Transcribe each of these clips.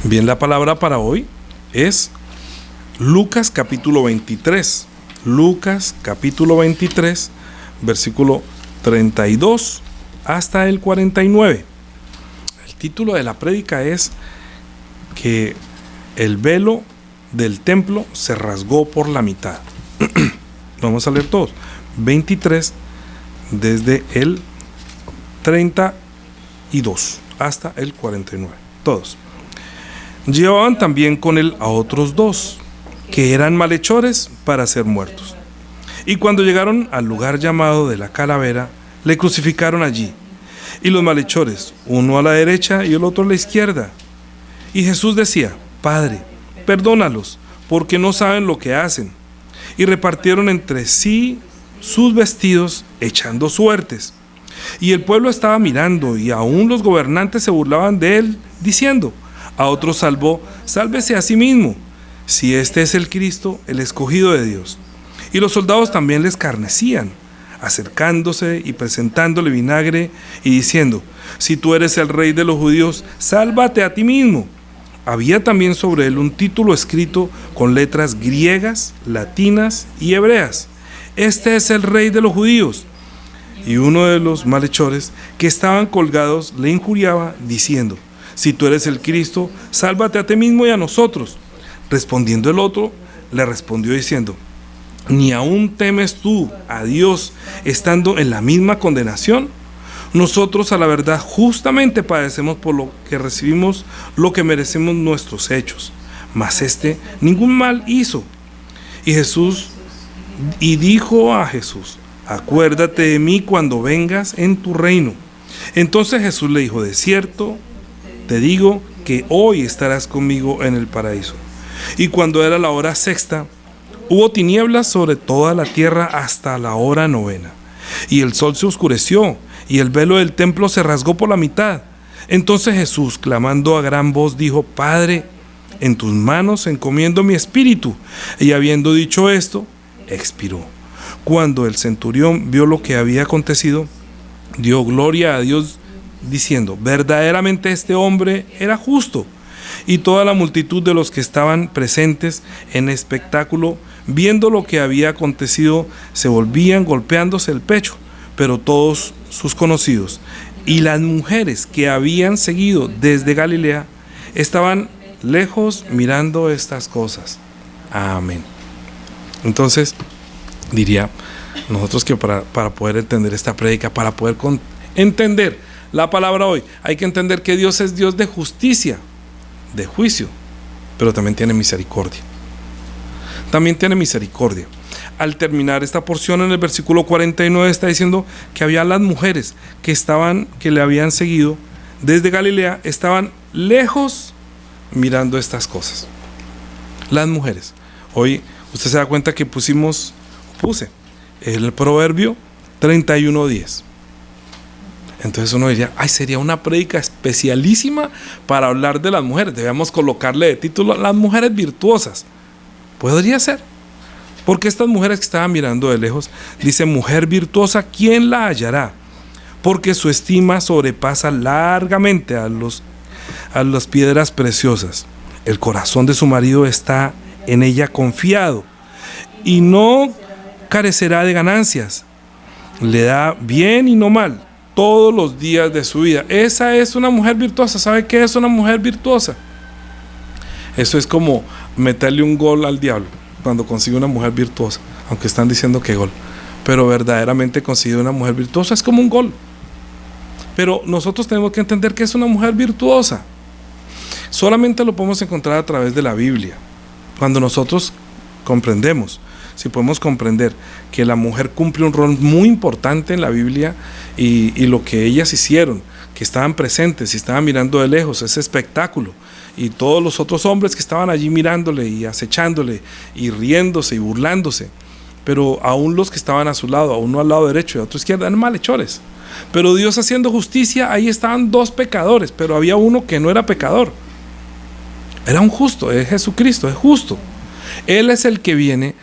Bien, la palabra para hoy es Lucas capítulo 23. Lucas capítulo 23, versículo 32 hasta el 49. El título de la prédica es que el velo del templo se rasgó por la mitad. Vamos a leer todos. 23 desde el 32 hasta el 49. Todos. Llevaban también con él a otros dos, que eran malhechores para ser muertos. Y cuando llegaron al lugar llamado de la Calavera, le crucificaron allí. Y los malhechores, uno a la derecha y el otro a la izquierda. Y Jesús decía: Padre, perdónalos, porque no saben lo que hacen. Y repartieron entre sí sus vestidos, echando suertes. Y el pueblo estaba mirando, y aún los gobernantes se burlaban de él, diciendo: a otro salvó, sálvese a sí mismo, si este es el Cristo, el escogido de Dios. Y los soldados también le escarnecían, acercándose y presentándole vinagre y diciendo: si tú eres el rey de los judíos, sálvate a ti mismo. Había también sobre él un título escrito con letras griegas, latinas y hebreas: este es el rey de los judíos. Y uno de los malhechores que estaban colgados le injuriaba, diciendo: si tú eres el Cristo, sálvate a ti mismo y a nosotros. Respondiendo el otro, le respondió diciendo: ¿ni aún temes tú a Dios estando en la misma condenación? Nosotros a la verdad justamente padecemos por lo que recibimos lo que merecemos nuestros hechos, mas este ningún mal hizo. Y dijo a Jesús: acuérdate de mí cuando vengas en tu reino. Entonces Jesús le dijo: de cierto te digo que hoy estarás conmigo en el paraíso. Y cuando era la hora sexta, hubo tinieblas sobre toda la tierra hasta la hora novena. Y el sol se oscureció, y el velo del templo se rasgó por la mitad. Entonces Jesús, clamando a gran voz, dijo: Padre, en tus manos encomiendo mi espíritu. Y habiendo dicho esto, expiró. Cuando el centurión vio lo que había acontecido, dio gloria a Dios, diciendo: verdaderamente este hombre era justo. Y toda la multitud de los que estaban presentes en espectáculo, viendo lo que había acontecido, se volvían golpeándose el pecho, pero todos sus conocidos y las mujeres que habían seguido desde Galilea estaban lejos mirando estas cosas. Amén. Entonces, diría nosotros que para poder entender esta prédica, para poder entender la palabra hoy, hay que entender que Dios es Dios de justicia, de juicio, pero también tiene misericordia. También tiene misericordia. Al terminar esta porción en el versículo 49 está diciendo que había las mujeres que le habían seguido desde Galilea, estaban lejos mirando estas cosas. Las mujeres. Hoy usted se da cuenta que puse el proverbio 31:10. Entonces uno diría: ay, sería una prédica especialísima para hablar de las mujeres. Debemos colocarle de título: las mujeres virtuosas. Podría ser, porque estas mujeres que estaban mirando de lejos, dice: mujer virtuosa, ¿quién la hallará? Porque su estima sobrepasa largamente a las piedras preciosas. El corazón de su marido está en ella confiado, y no carecerá de ganancias. Le da bien y no mal todos los días de su vida. Esa es una mujer virtuosa. ¿Sabe qué es una mujer virtuosa? Eso es como meterle un gol al diablo cuando consigue una mujer virtuosa, aunque están diciendo que gol, pero verdaderamente consigue una mujer virtuosa, es como un gol. Pero nosotros tenemos que entender que es una mujer virtuosa. Solamente lo podemos encontrar a través de la Biblia. Cuando nosotros comprendemos, si podemos comprender que la mujer cumple un rol muy importante en la Biblia, y lo que ellas hicieron, que estaban presentes y estaban mirando de lejos ese espectáculo, y todos los otros hombres que estaban allí mirándole y acechándole y riéndose y burlándose, pero aún los que estaban a su lado, a uno al lado derecho y a otro izquierda, eran malhechores. Pero Dios haciendo justicia, ahí estaban dos pecadores, pero había uno que no era pecador, era un justo. Es Jesucristo, es justo. Él es el que viene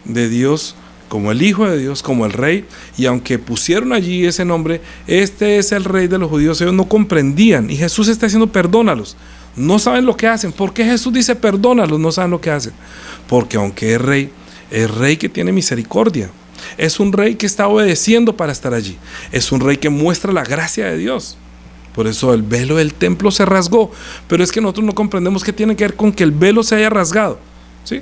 de Dios como el Hijo de Dios, como el Rey, y aunque pusieron allí ese nombre, este es el Rey de los judíos, ellos no comprendían, y Jesús está diciendo: perdónalos, no saben lo que hacen. ¿Por qué Jesús dice perdónalos? No saben lo que hacen. Porque aunque es rey que tiene misericordia. Es un rey que está obedeciendo para estar allí. Es un rey que muestra la gracia de Dios. Por eso el velo del templo se rasgó. Pero es que nosotros no comprendemos qué tiene que ver con que el velo se haya rasgado, ¿sí?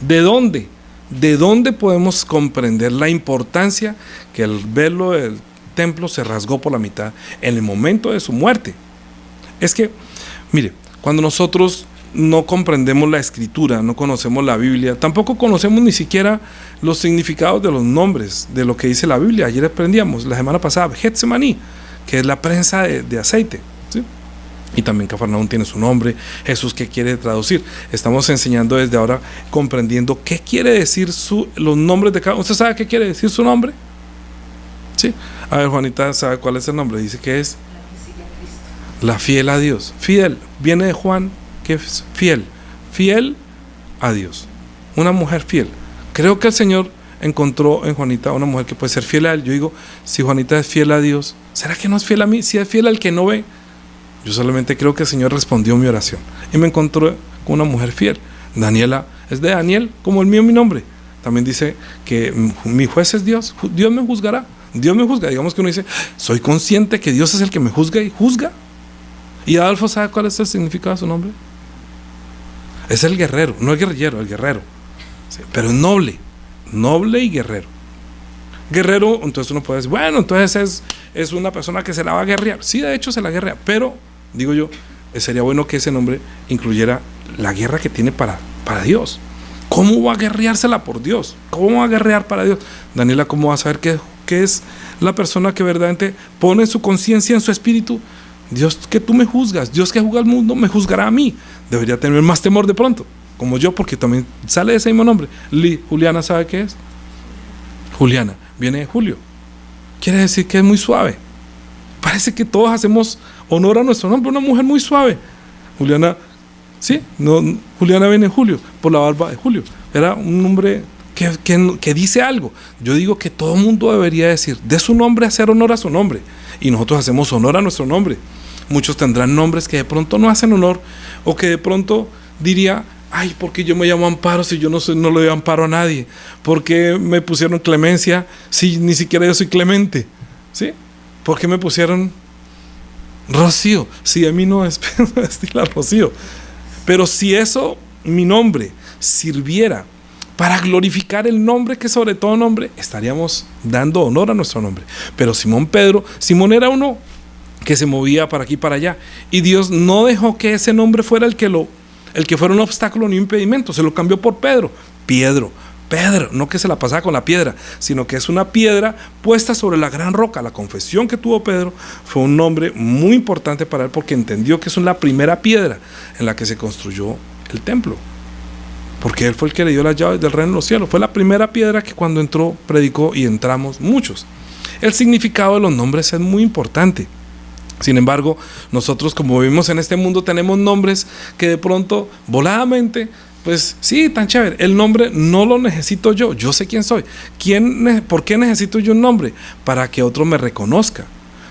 ¿De dónde? ¿De dónde podemos comprender la importancia que el velo del templo se rasgó por la mitad en el momento de su muerte? Es que, mire, cuando nosotros no comprendemos la escritura, no conocemos la Biblia, tampoco conocemos ni siquiera los significados de los nombres de lo que dice la Biblia. Ayer aprendíamos, la semana pasada, Getsemaní, que es la prensa de aceite, ¿sí? Y también Cafarnaúm tiene su nombre. Jesús, ¿qué quiere traducir? Estamos enseñando desde ahora, comprendiendo qué quiere decir los nombres de cada uno. ¿Usted sabe qué quiere decir su nombre? ¿Sí? A ver, Juanita, ¿sabe cuál es el nombre? Dice que es la fiel a Dios. Fiel, viene de Juan, que es fiel. Fiel a Dios. Una mujer fiel. Creo que el Señor encontró en Juanita una mujer que puede ser fiel a Él. Yo digo, si Juanita es fiel a Dios, ¿será que no es fiel a mí? Si es fiel al que no ve. Yo solamente creo que el Señor respondió mi oración y me encontró con una mujer fiel. Daniela es de Daniel, como el mío, mi nombre. También dice que mi juez es Dios. Dios me juzgará. Dios me juzga. Digamos que uno dice, soy consciente que Dios es el que me juzga y juzga. ¿Y Adolfo sabe cuál es el significado de su nombre? Es el guerrero, no el guerrillero, el guerrero. Sí, pero es noble. Noble y guerrero. Guerrero, entonces uno puede decir, bueno, entonces es una persona que se la va a guerrear. Sí, de hecho se la guerrea, pero digo yo, sería bueno que ese nombre incluyera la guerra que tiene para Dios. ¿Cómo va a guerreársela por Dios? ¿Cómo va a guerrear para Dios? Daniela, ¿cómo va a saber qué es la persona que verdaderamente pone su conciencia en su espíritu? Dios, que tú me juzgas, Dios que juzga al mundo me juzgará a mí. Debería tener más temor de pronto, como yo, porque también sale ese mismo nombre. Juliana, ¿sabe qué es? Juliana, viene de Julio. Quiere decir que es muy suave. Parece que todos hacemos honor a nuestro nombre. Una mujer muy suave. Juliana, sí, no, Juliana viene de Julio, por la barba de Julio. Era un nombre que dice algo. Yo digo que todo mundo debería decir, de su nombre hacer honor a su nombre. Y nosotros hacemos honor a nuestro nombre. Muchos tendrán nombres que de pronto no hacen honor, o que de pronto diría, ay, ¿por qué yo me llamo Amparo si yo no le doy amparo a nadie? ¿Por qué me pusieron Clemencia si ni siquiera yo soy Clemente? ¿Sí? ¿Por qué me pusieron Rocío si a mí no es estilo Rocío? Pero si eso, mi nombre, sirviera para glorificar el nombre que sobre todo nombre, estaríamos dando honor a nuestro nombre. Pero Simón era uno que se movía para aquí y para allá, y Dios no dejó que ese nombre fuera el que fuera un obstáculo ni un impedimento. Se lo cambió por Pedro, no que se la pasaba con la piedra, sino que es una piedra puesta sobre la gran roca. La confesión que tuvo Pedro fue un nombre muy importante para él, porque entendió que es la primera piedra en la que se construyó el templo, porque él fue el que le dio las llaves del reino de los cielos. Fue la primera piedra que cuando entró predicó, y entramos muchos. El significado de los nombres es muy importante. Sin embargo, nosotros, como vivimos en este mundo, tenemos nombres que de pronto, voladamente, pues sí, tan chévere. El nombre no lo necesito yo. Yo sé quién soy. ¿Por qué necesito yo un nombre? Para que otro me reconozca.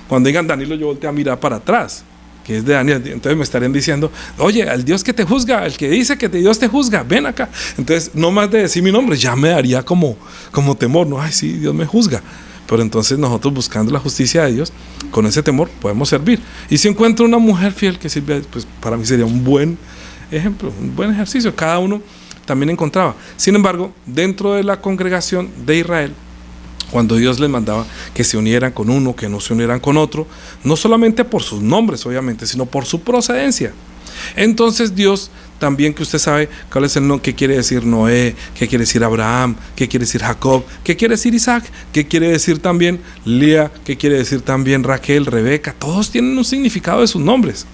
Cuando digan Danilo, yo volteo a mirar para atrás, que es de Daniel. Entonces me estarían diciendo, oye, al Dios que te juzga, el que dice que Dios te juzga, ven acá. Entonces, no más de decir mi nombre, ya me daría como temor, ¿no? Ay, sí, Dios me juzga. Pero entonces nosotros, buscando la justicia de Dios, con ese temor podemos servir. Y si encuentro una mujer fiel que sirve, pues para mí sería un buen ejemplo, un buen ejercicio. Cada uno también encontraba. Sin embargo, dentro de la congregación de Israel, cuando Dios les mandaba que se unieran con uno, que no se unieran con otro, no solamente por sus nombres, obviamente, sino por su procedencia. Entonces Dios también, que usted sabe cuál es el nombre, qué quiere decir Noé, qué quiere decir Abraham, qué quiere decir Jacob, qué quiere decir Isaac, qué quiere decir también Lea, qué quiere decir también Raquel, Rebeca. Todos tienen un significado de sus nombres.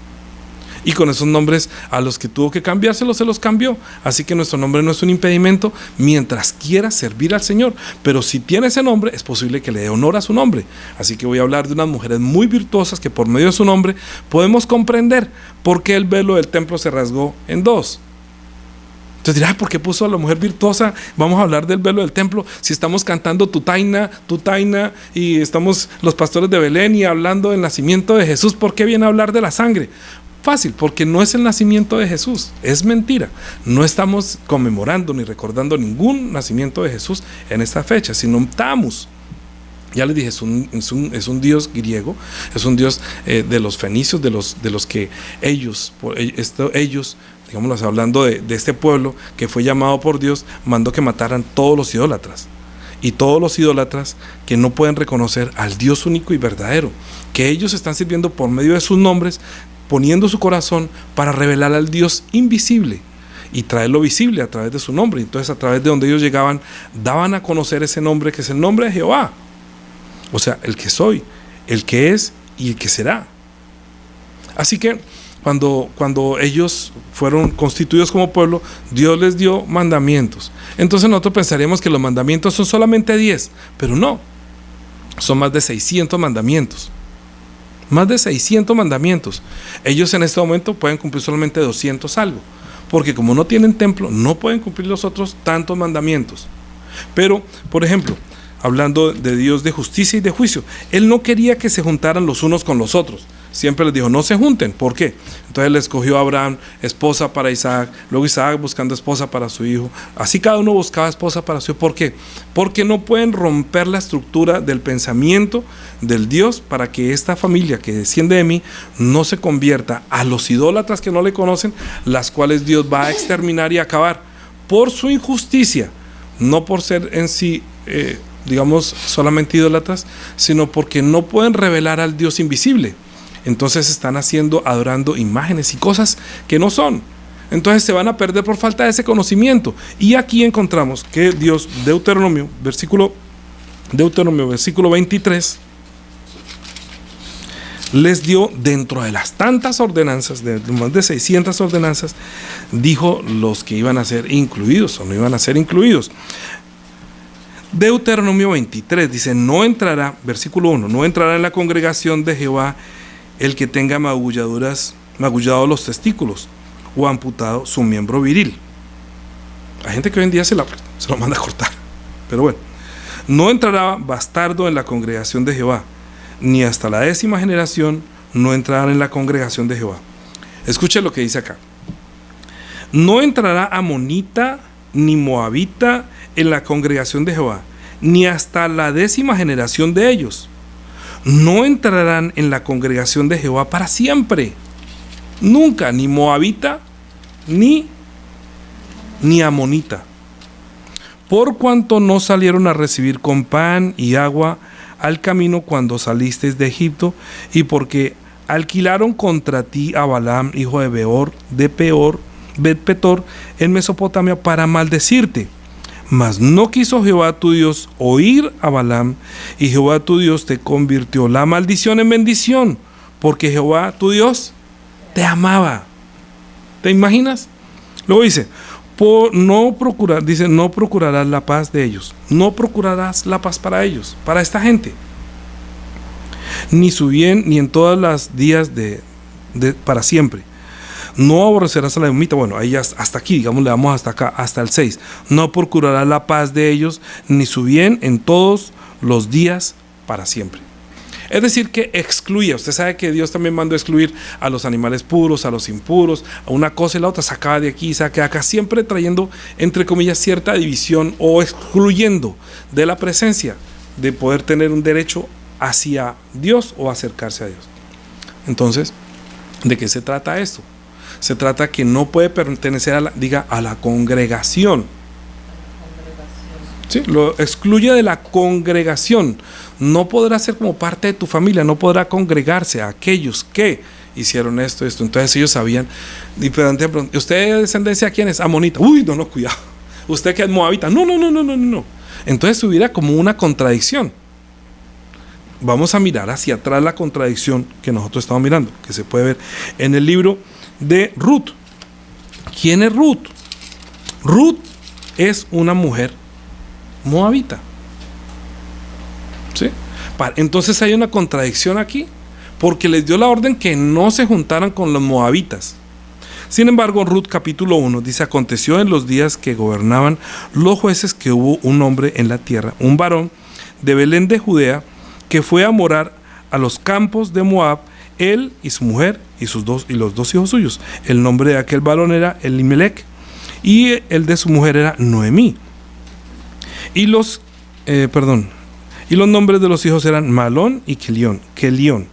Y con esos nombres a los que tuvo que cambiárselos, se los cambió. Así que nuestro nombre no es un impedimento mientras quiera servir al Señor. Pero si tiene ese nombre, es posible que le dé honor a su nombre. Así que voy a hablar de unas mujeres muy virtuosas que por medio de su nombre podemos comprender por qué el velo del templo se rasgó en dos. Entonces dirá, ¿por qué puso a la mujer virtuosa? Vamos a hablar del velo del templo. Si estamos cantando Tutaina, y estamos los pastores de Belén y hablando del nacimiento de Jesús, ¿por qué viene a hablar de la sangre? Fácil, porque no es el nacimiento de Jesús, es mentira. No estamos conmemorando ni recordando ningún nacimiento de Jesús en esta fecha, sino Tammuz. Ya les dije, es un dios griego, es un dios de los fenicios, de los que ellos, digamos, hablando de este pueblo que fue llamado por Dios, mandó que mataran todos los idólatras. Y todos los idólatras que no pueden reconocer al Dios único y verdadero, que ellos están sirviendo por medio de sus nombres, poniendo su corazón para revelar al Dios invisible y traerlo visible a través de su nombre. Entonces, a través de donde ellos llegaban, daban a conocer ese nombre, que es el nombre de Jehová. O sea, el que soy, el que es y el que será. Así que cuando ellos fueron constituidos como pueblo, Dios les dio mandamientos. Entonces nosotros pensaríamos que los mandamientos son solamente 10, pero no, son más de 600 mandamientos. Más de 600 mandamientos. Ellos en este momento pueden cumplir solamente 200 algo, porque como no tienen templo, no pueden cumplir los otros tantos mandamientos. Pero, por ejemplo, hablando de Dios de justicia y de juicio, Él no quería que se juntaran los unos con los otros. Siempre les dijo, no se junten. ¿Por qué? Entonces le escogió a Abraham esposa para Isaac, luego Isaac buscando esposa para su hijo. Así cada uno buscaba esposa para su hijo. ¿Por qué? Porque no pueden romper la estructura del pensamiento del Dios para que esta familia que desciende de mí no se convierta a los idólatras que no le conocen, las cuales Dios va a exterminar y acabar por su injusticia, no por ser en sí digamos solamente idólatras, sino porque no pueden revelar al Dios invisible. Entonces están adorando imágenes y cosas que no son. Entonces se van a perder por falta de ese conocimiento. Y aquí encontramos que Dios, Deuteronomio versículo 23, les dio dentro de las tantas ordenanzas, de más de 600 ordenanzas, dijo los que iban a ser incluidos o no iban a ser incluidos. Deuteronomio 23 dice, versículo 1, no entrará en la congregación de Jehová el que tenga magullado los testículos o amputado su miembro viril. Hay gente que hoy en día se lo manda a cortar, pero bueno. No entrará bastardo en la congregación de Jehová, ni hasta la 10ª generación no entrarán en la congregación de Jehová. Escuche lo que dice acá. No entrará amonita ni moabita en la congregación de Jehová, ni hasta la 10ª generación de ellos. No entrarán en la congregación de Jehová para siempre. Nunca, ni moabita, ni amonita. Por cuanto no salieron a recibir con pan y agua al camino cuando salisteis de Egipto, y porque alquilaron contra ti a Balaam, hijo de Bet-petor, en Mesopotamia, para maldecirte. Mas no quiso Jehová tu Dios oír a Balaam, y Jehová tu Dios te convirtió la maldición en bendición, porque Jehová tu Dios te amaba. ¿Te imaginas? Luego dice, no procurarás la paz de ellos, no procurarás la paz para ellos, para esta gente, ni su bien, ni en todas las días para siempre. No aborrecerás a la edomita. Bueno, ahí hasta aquí, digamos, le damos hasta acá, hasta el 6. No procurará la paz de ellos, ni su bien en todos los días para siempre. Es decir, que excluía. Usted sabe que Dios también mandó excluir a los animales puros, a los impuros, a una cosa y la otra, sacaba de aquí, saca de acá, siempre trayendo, entre comillas, cierta división o excluyendo de la presencia de poder tener un derecho hacia Dios o acercarse a Dios. Entonces, ¿de qué se trata esto? Se trata que no puede pertenecer a la congregación. Sí, lo excluye de la congregación. No podrá ser como parte de tu familia, no podrá congregarse a aquellos que hicieron esto. Entonces ellos sabían. Y ¿usted de descendencia quién es? Amonita. Uy, no, cuidado. ¿Usted que es moabita? No. Entonces hubiera como una contradicción. Vamos a mirar hacia atrás la contradicción que nosotros estamos mirando, que se puede ver en el libro de Ruth. ¿Quién es Ruth? Ruth es una mujer moabita. ¿Sí? Entonces hay una contradicción aquí, porque les dio la orden que no se juntaran con los moabitas. Sin embargo, Ruth capítulo 1 dice: aconteció en los días que gobernaban los jueces que hubo un hombre en la tierra, un varón de Belén de Judea, que fue a morar a los campos de Moab, él y su mujer y los dos hijos suyos. El nombre de aquel varón era Elimelec y el de su mujer era Noemí. Y los nombres de los hijos eran Malón y Kelión,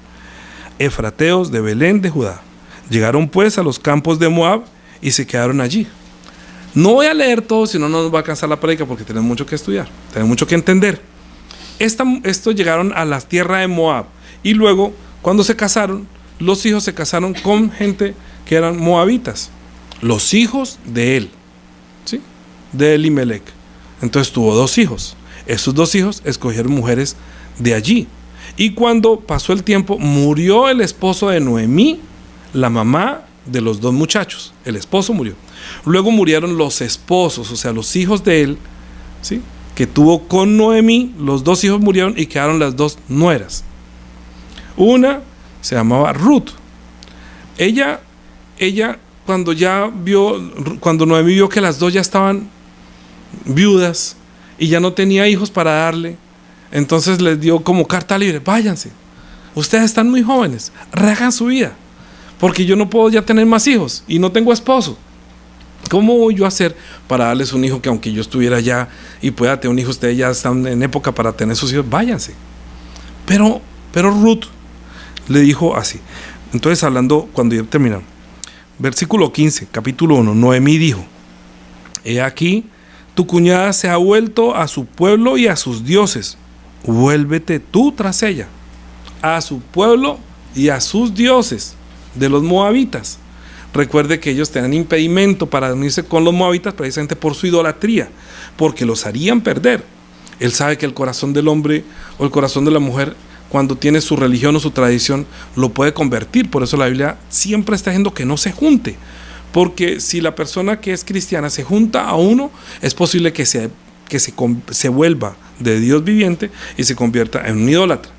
efrateos de Belén de Judá. Llegaron pues a los campos de Moab y se quedaron allí. No voy a leer todo, si no nos va a alcanzar la prédica, porque tenemos mucho que estudiar, tenemos mucho que entender. Estos llegaron a la tierra de Moab y luego, cuando se casaron, los hijos se casaron con gente que eran moabitas, los hijos de él, ¿sí? De Elimelec. Entonces tuvo 2 hijos. Esos 2 hijos escogieron mujeres de allí. Y cuando pasó el tiempo, murió el esposo de Noemí, la mamá de los 2 muchachos. El esposo murió. Luego murieron los esposos, o sea, los hijos de él, ¿sí? Que tuvo con Noemí. Los 2 hijos murieron y quedaron las 2 nueras. Una se llamaba Ruth. Ella cuando Noemí vio que las 2 ya estaban viudas y ya no tenía hijos para darle, entonces les dio como carta libre: váyanse, ustedes están muy jóvenes, rehagan su vida, porque yo no puedo ya tener más hijos y no tengo esposo. ¿Cómo voy yo a hacer para darles un hijo que, aunque yo estuviera allá y pueda tener un hijo, ustedes ya están en época para tener sus hijos? Váyanse. Pero Ruth le dijo así. Entonces, hablando, cuando ya terminaron, versículo 15, capítulo 1, Noemí dijo: he aquí, tu cuñada se ha vuelto a su pueblo y a sus dioses. Vuélvete tú tras ella, a su pueblo y a sus dioses de los moabitas. Recuerde que ellos tenían impedimento para unirse con los moabitas precisamente por su idolatría, porque los harían perder. Él sabe que el corazón del hombre o el corazón de la mujer, cuando tiene su religión o su tradición, lo puede convertir. Por eso la Biblia siempre está diciendo que no se junte, porque si la persona que es cristiana se junta a uno, es posible que se vuelva de Dios viviente y se convierta en un idólatra,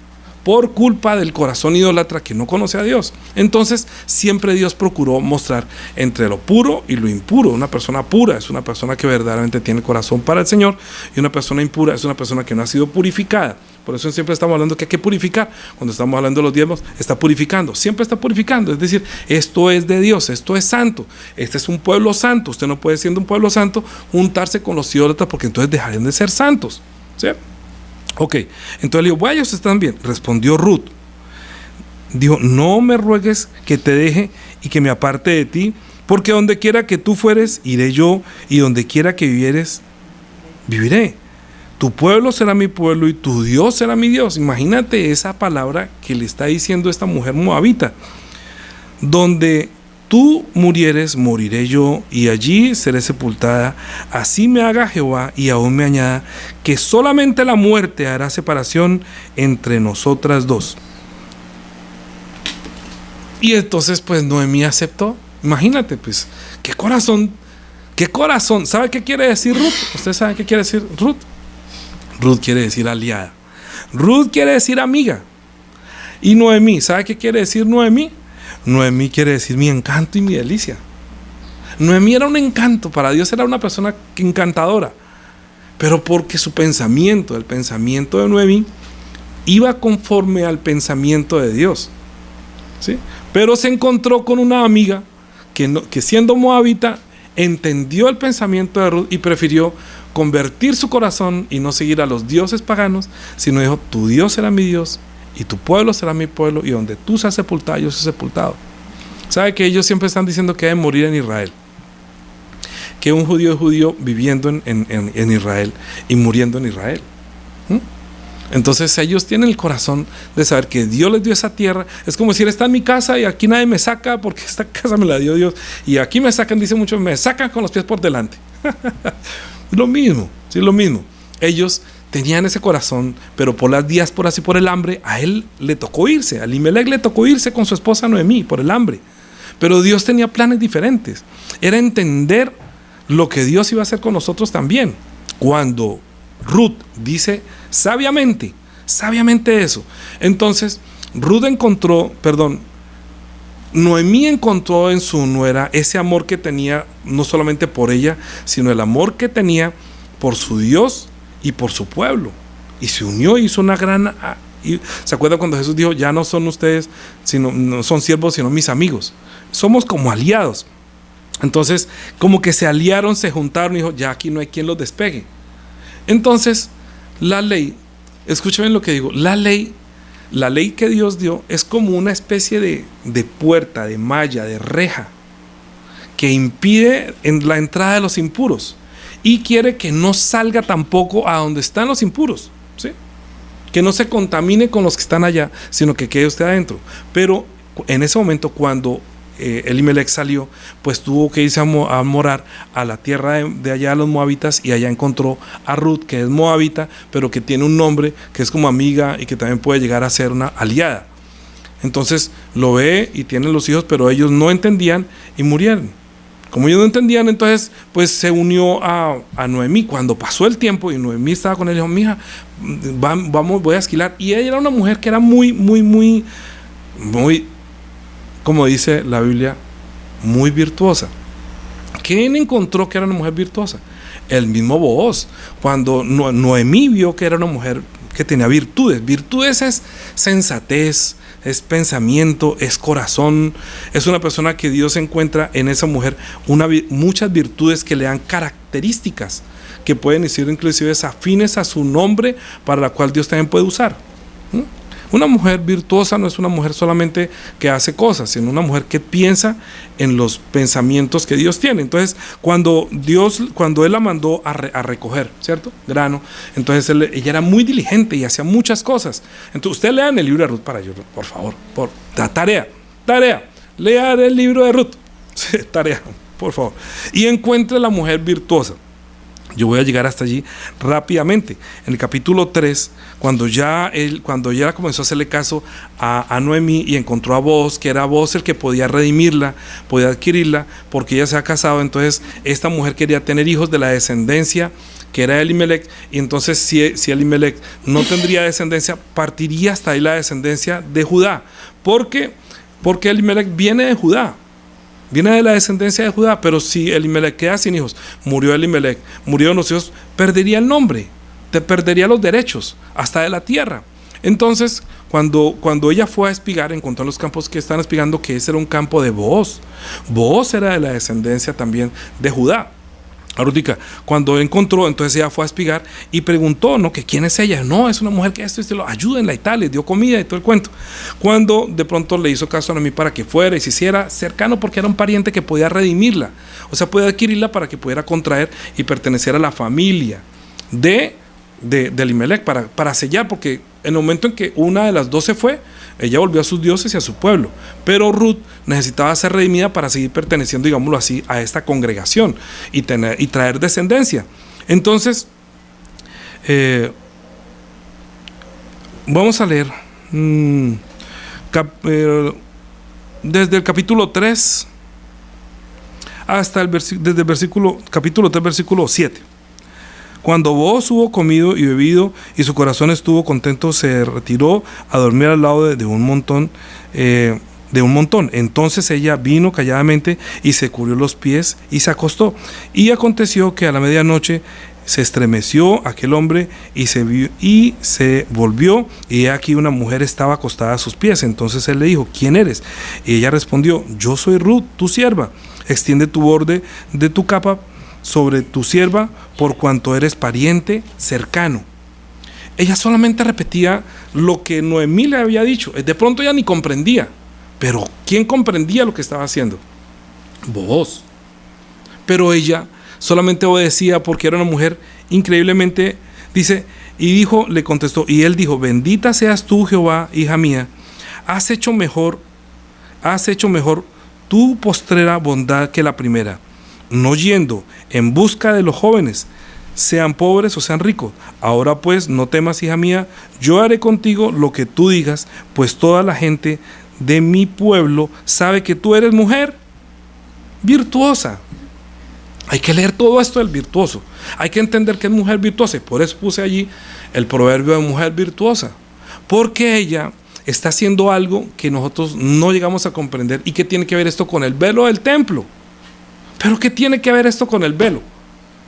por culpa del corazón idólatra que no conoce a Dios. Entonces siempre Dios procuró mostrar entre lo puro y lo impuro. Una persona pura es una persona que verdaderamente tiene corazón para el Señor, y una persona impura es una persona que no ha sido purificada. Por eso siempre estamos hablando que hay que purificar. Cuando estamos hablando de los diezmos, está purificando, siempre está purificando. Es decir, esto es de Dios, esto es santo, este es un pueblo santo. Usted no puede, siendo un pueblo santo, juntarse con los idólatras, porque entonces dejarían de ser santos, ¿sí? Ok, entonces le digo: vaya, ustedes están bien. Respondió Ruth, dijo: no me ruegues que te deje y que me aparte de ti, porque donde quiera que tú fueres, iré yo, y donde quiera que vivieres, viviré. Tu pueblo será mi pueblo y tu Dios será mi Dios. Imagínate esa palabra que le está diciendo esta mujer moabita: donde tú murieres, moriré yo, y allí seré sepultada. Así me haga Jehová, y aún me añada, que solamente la muerte hará separación entre nosotras 2. Y entonces pues Noemí aceptó. Imagínate, pues, qué corazón. ¿Sabe qué quiere decir Ruth? ¿Usted sabe qué quiere decir Ruth? Ruth quiere decir aliada. Ruth quiere decir amiga. Y Noemí, ¿sabe qué quiere decir Noemí? Noemí quiere decir mi encanto y mi delicia. Noemí era un encanto, para Dios era una persona encantadora, pero porque su pensamiento, el pensamiento de Noemí, iba conforme al pensamiento de Dios, ¿sí? Pero se encontró con una amiga que siendo moabita, entendió el pensamiento de Ruth y prefirió convertir su corazón y no seguir a los dioses paganos, sino dijo: tu Dios será mi Dios y tu pueblo será mi pueblo, y donde tú seas sepultado, yo soy sepultado. ¿Sabe que ellos siempre están diciendo que deben morir en Israel? Que un judío es judío viviendo en Israel y muriendo en Israel. Entonces ellos tienen el corazón de saber que Dios les dio esa tierra. Es como decir: está en mi casa y aquí nadie me saca, porque esta casa me la dio Dios, y aquí me sacan, dice muchos, me sacan con los pies por delante. Lo mismo, sí, lo mismo. Ellos tenían ese corazón, pero por las diásporas y por el hambre, a él le tocó irse. A Elimelec le tocó irse con su esposa Noemí por el hambre. Pero Dios tenía planes diferentes. Era entender lo que Dios iba a hacer con nosotros también. Cuando Ruth dice sabiamente eso, entonces Noemí encontró en su nuera ese amor que tenía, no solamente por ella, sino el amor que tenía por su Dios y por su pueblo, y se unió y hizo una gran Y se acuerda cuando Jesús dijo, ya no son ustedes, no son siervos, sino mis amigos. Somos como aliados. Entonces, como que se aliaron, se juntaron y dijo, ya aquí no hay quien los despegue. Entonces, la ley, escúchame lo que digo, la ley que Dios dio es como una especie de puerta, de malla, de reja, que impide la entrada de los impuros y quiere que no salga tampoco a donde están los impuros, ¿sí? Que no se contamine con los que están allá, sino que quede usted adentro. Pero en ese momento, cuando Elimelech salió, pues tuvo que irse a morar a la tierra de allá de los moabitas, y allá encontró a Ruth, que es moabita, pero que tiene un nombre que es como amiga y que también puede llegar a ser una aliada. Entonces lo ve y tienen los hijos, pero ellos no entendían y murieron. Como ellos no entendían, entonces pues se unió a Noemí. Cuando pasó el tiempo y Noemí estaba con él, dijo, mija, voy a esquilar. Y ella era una mujer que era muy, como dice la Biblia, muy virtuosa. ¿Quién encontró que era una mujer virtuosa? El mismo Booz. Cuando Noemí vio que era una mujer que tenía virtudes. Virtudes es sensatez, es pensamiento, es corazón. Es una persona que Dios encuentra en esa mujer muchas virtudes que le dan características que pueden ser inclusive afines a su nombre, para la cual Dios también puede usar. Una mujer virtuosa no es una mujer solamente que hace cosas, sino una mujer que piensa en los pensamientos que Dios tiene. Entonces, cuando Él la mandó a recoger, ¿cierto?, grano, entonces ella era muy diligente y hacía muchas cosas. Entonces, usted lea en el libro de Ruth, para yo, por favor, tarea, lea el libro de Ruth, tarea, por favor, y encuentre la mujer virtuosa. Yo voy a llegar hasta allí rápidamente. En el capítulo 3, cuando ya comenzó a hacerle caso a Noemí y encontró a Booz, que era Booz el que podía redimirla, podía adquirirla, porque ella se ha casado. Entonces esta mujer quería tener hijos de la descendencia que era Elimelech, y entonces si Elimelech no tendría descendencia, partiría hasta ahí la descendencia de Judá, porque Elimelech viene de Judá. Viene de la descendencia de Judá, pero si Elimelech queda sin hijos, murió Elimelech, murieron los hijos, perdería el nombre, perdería los derechos, hasta de la tierra. Entonces, cuando ella fue a espigar, encontró los campos que están espigando, que ese era un campo de Booz. Booz era de la descendencia también de Judá. Ahorita, cuando encontró, entonces ella fue a espigar y preguntó, ¿no?, que quién es ella. No, es una mujer que ayúdenla y tal, le dio comida y todo el cuento. Cuando de pronto le hizo caso a Noemí para que fuera y se hiciera cercano, porque era un pariente que podía redimirla, o sea, podía adquirirla para que pudiera contraer y pertenecer a la familia de Elimelech, para sellar, porque en el momento en que una de las dos se fue, ella volvió a sus dioses y a su pueblo, pero Ruth necesitaba ser redimida para seguir perteneciendo, digámoslo así, a esta congregación y traer descendencia. Entonces, vamos a leer desde el capítulo 3 hasta desde el capítulo 3, versículo 7. Cuando Booz hubo comido y bebido y su corazón estuvo contento, se retiró a dormir al lado de un montón. Entonces ella vino calladamente y se cubrió los pies y se acostó. Y aconteció que a la medianoche se estremeció aquel hombre y se volvió, y aquí una mujer estaba acostada a sus pies. Entonces él le dijo, ¿quién eres? Y ella respondió, yo soy Ruth, tu sierva. Extiende tu borde de tu capa sobre tu sierva, por cuanto eres pariente cercano. Ella solamente repetía lo que Noemí le había dicho. De pronto ella ni comprendía, pero ¿quién comprendía lo que estaba haciendo? Booz. Pero ella solamente obedecía porque era una mujer increíblemente, dice, le contestó, y él dijo, bendita seas tú, Jehová, hija mía, has hecho mejor tu postrera bondad que la primera, no yendo en busca de los jóvenes, sean pobres o sean ricos. Ahora pues, no temas, hija mía, yo haré contigo lo que tú digas, pues toda la gente de mi pueblo sabe que tú eres mujer virtuosa. Hay que leer todo esto del virtuoso. Hay que entender que es mujer virtuosa. Y por eso puse allí el proverbio de mujer virtuosa. Porque ella está haciendo algo que nosotros no llegamos a comprender. ¿Y qué tiene que ver esto con el velo del templo? ¿Pero qué tiene que ver esto con el velo?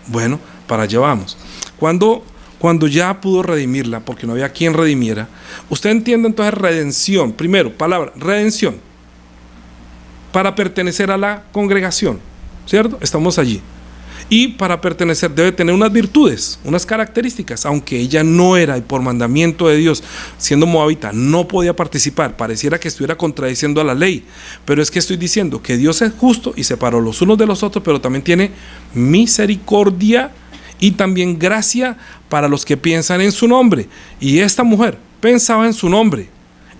Bueno, para allá vamos. Cuando cuando ya pudo redimirla, porque no había quien redimiera, usted entiende entonces redención. Primero, palabra, redención, para pertenecer a la congregación, ¿cierto? Estamos allí. Y para pertenecer debe tener unas virtudes, unas características, aunque ella no era, y por mandamiento de Dios, siendo moabita, no podía participar. Pareciera que estuviera contradiciendo a la ley, pero es que estoy diciendo que Dios es justo y separó los unos de los otros, pero también tiene misericordia y también gracia para los que piensan en su nombre. Y esta mujer pensaba en su nombre,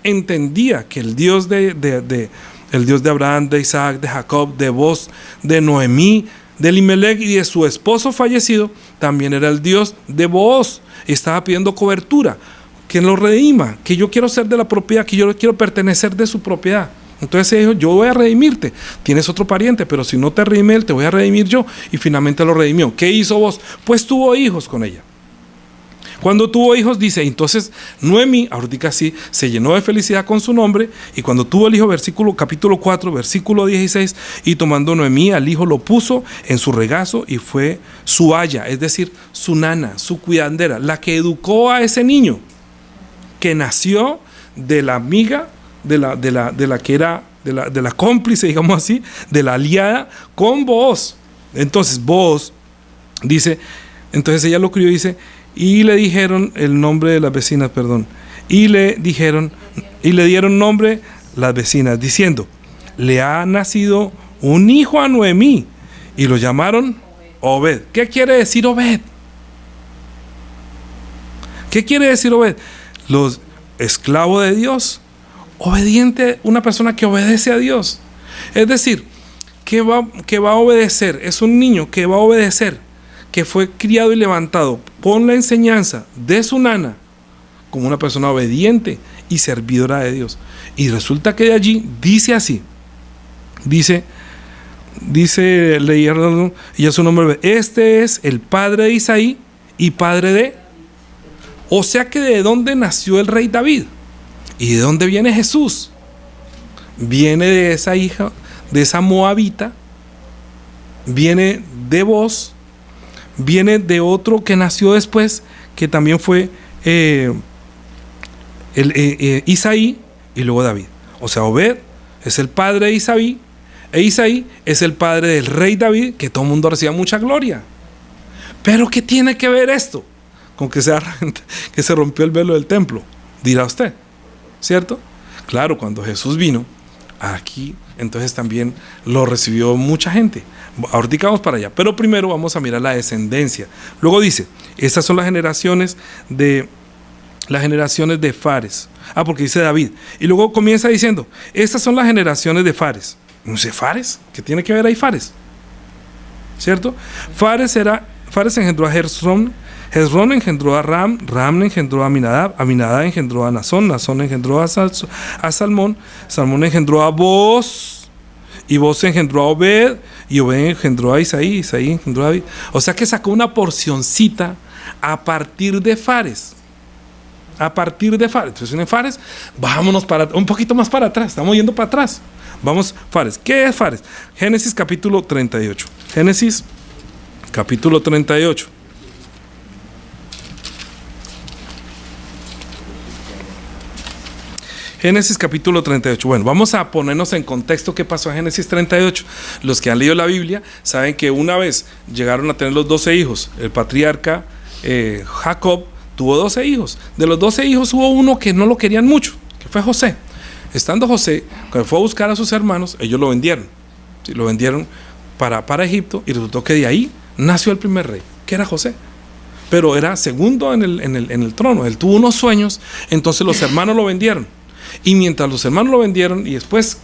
entendía que el Dios el Dios de Abraham, de Isaac, de Jacob, de Boaz, de Noemí, de Elimelech y de su esposo fallecido, también era el Dios de Boaz. Estaba pidiendo cobertura, que lo redima, que yo quiero ser de la propiedad, que yo quiero pertenecer de su propiedad. Entonces él dijo, yo voy a redimirte, tienes otro pariente, pero si no te redime él, te voy a redimir yo. Y finalmente lo redimió. ¿Qué hizo Boaz? Pues tuvo hijos con ella. Cuando tuvo hijos, dice, entonces Noemí, ahorita sí, se llenó de felicidad con su nombre, y cuando tuvo el hijo, capítulo 4, versículo 16, y tomando Noemí al hijo lo puso en su regazo y fue su aya, es decir, su nana, su cuidandera, la que educó a ese niño, que nació de la amiga, de la cómplice, digamos así, de la aliada con Boaz. Entonces Boaz dice, entonces ella lo crió y dice, y le dijeron el nombre de las vecinas, y le dieron nombre las vecinas, diciendo, le ha nacido un hijo a Noemí, y lo llamaron Obed. ¿Qué quiere decir Obed? ¿Qué quiere decir Obed? Los esclavos de Dios, obediente, una persona que obedece a Dios. Es decir, que va a obedecer, es un niño que va a obedecer, que fue criado y levantado por la enseñanza de su nana, como una persona obediente y servidora de Dios. Y resulta que de allí dice así, leyeron, y a su nombre, este es el padre de Isaí y padre de, o sea que de dónde nació el rey David y de dónde viene Jesús. Viene de esa hija, de esa moabita, viene de Boaz, viene de otro que nació después, que también fue Isaí, y luego David. O sea, Obed es el padre de Isaí, e Isaí es el padre del rey David, que todo el mundo reciba mucha gloria. Pero ¿qué tiene que ver esto con que se rompió el velo del templo? Dirá usted, ¿cierto? Claro, cuando Jesús vino aquí, entonces también lo recibió mucha gente. Ahorita vamos para allá, pero primero vamos a mirar la descendencia. Luego dice, estas son las generaciones de Fares. Porque dice David. Y luego comienza diciendo, estas son las generaciones de Fares. No sé, ¿Fares? ¿Qué tiene que ver ahí Fares? ¿Cierto? Fares engendró a Hezrón, Hezrón engendró a Ram, Ram engendró a Aminadab, Aminadab engendró a Nazón, Nazón engendró a Salmón, Salmón engendró a Boaz, y Boaz engendró a Obed, y Obed engendró a Isaí, Isaí engendró a David. O sea que sacó una porcioncita a partir de Fares. Entonces en Fares, vámonos un poquito más para atrás, estamos yendo para atrás. Vamos, Fares. ¿Qué es Fares? Génesis capítulo 38. Génesis capítulo 38. Génesis capítulo 38. Bueno, vamos a ponernos en contexto qué pasó en Génesis 38. Los que han leído la Biblia saben que una vez llegaron a tener los 12 hijos. El patriarca Jacob tuvo 12 hijos. De los 12 hijos hubo uno que no lo querían mucho, que fue José. Estando José, cuando fue a buscar a sus hermanos, ellos lo vendieron. Sí, lo vendieron para Egipto, y resultó que de ahí nació el primer rey, que era José. Pero era segundo en el trono. Él tuvo unos sueños, entonces los hermanos lo vendieron. Y mientras los hermanos lo vendieron, y después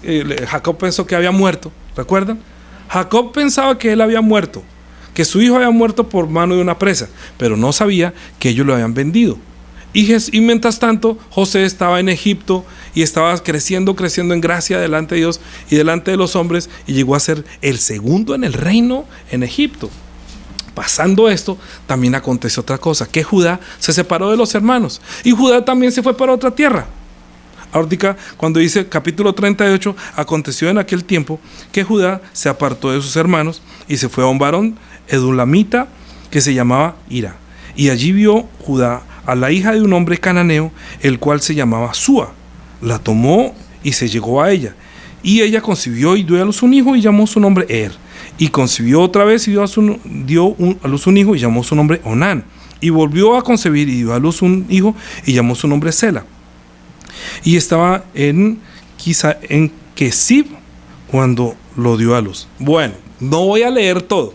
Jacob pensó que había muerto, ¿recuerdan? Jacob pensaba que él había muerto, que su hijo había muerto por mano de una presa, pero no sabía que ellos lo habían vendido. Y mientras tanto, José estaba en Egipto y estaba creciendo en gracia delante de Dios y delante de los hombres, y llegó a ser el segundo en el reino en Egipto. Pasando esto, también aconteció otra cosa, que Judá se separó de los hermanos, y Judá también se fue para otra tierra. Ahorita, cuando dice capítulo 38, aconteció en aquel tiempo que Judá se apartó de sus hermanos y se fue a un varón edulamita que se llamaba Hira. Y allí vio Judá a la hija de un hombre cananeo, el cual se llamaba Súa. La tomó y se llegó a ella. Y ella concibió y dio a luz un hijo y llamó su nombre Er. Y concibió otra vez y dio a luz un hijo y llamó su nombre Onán. Y volvió a concebir y dio a luz un hijo y llamó su nombre Sela. Y estaba en Kesib cuando lo dio a luz. Bueno, no voy a leer todo,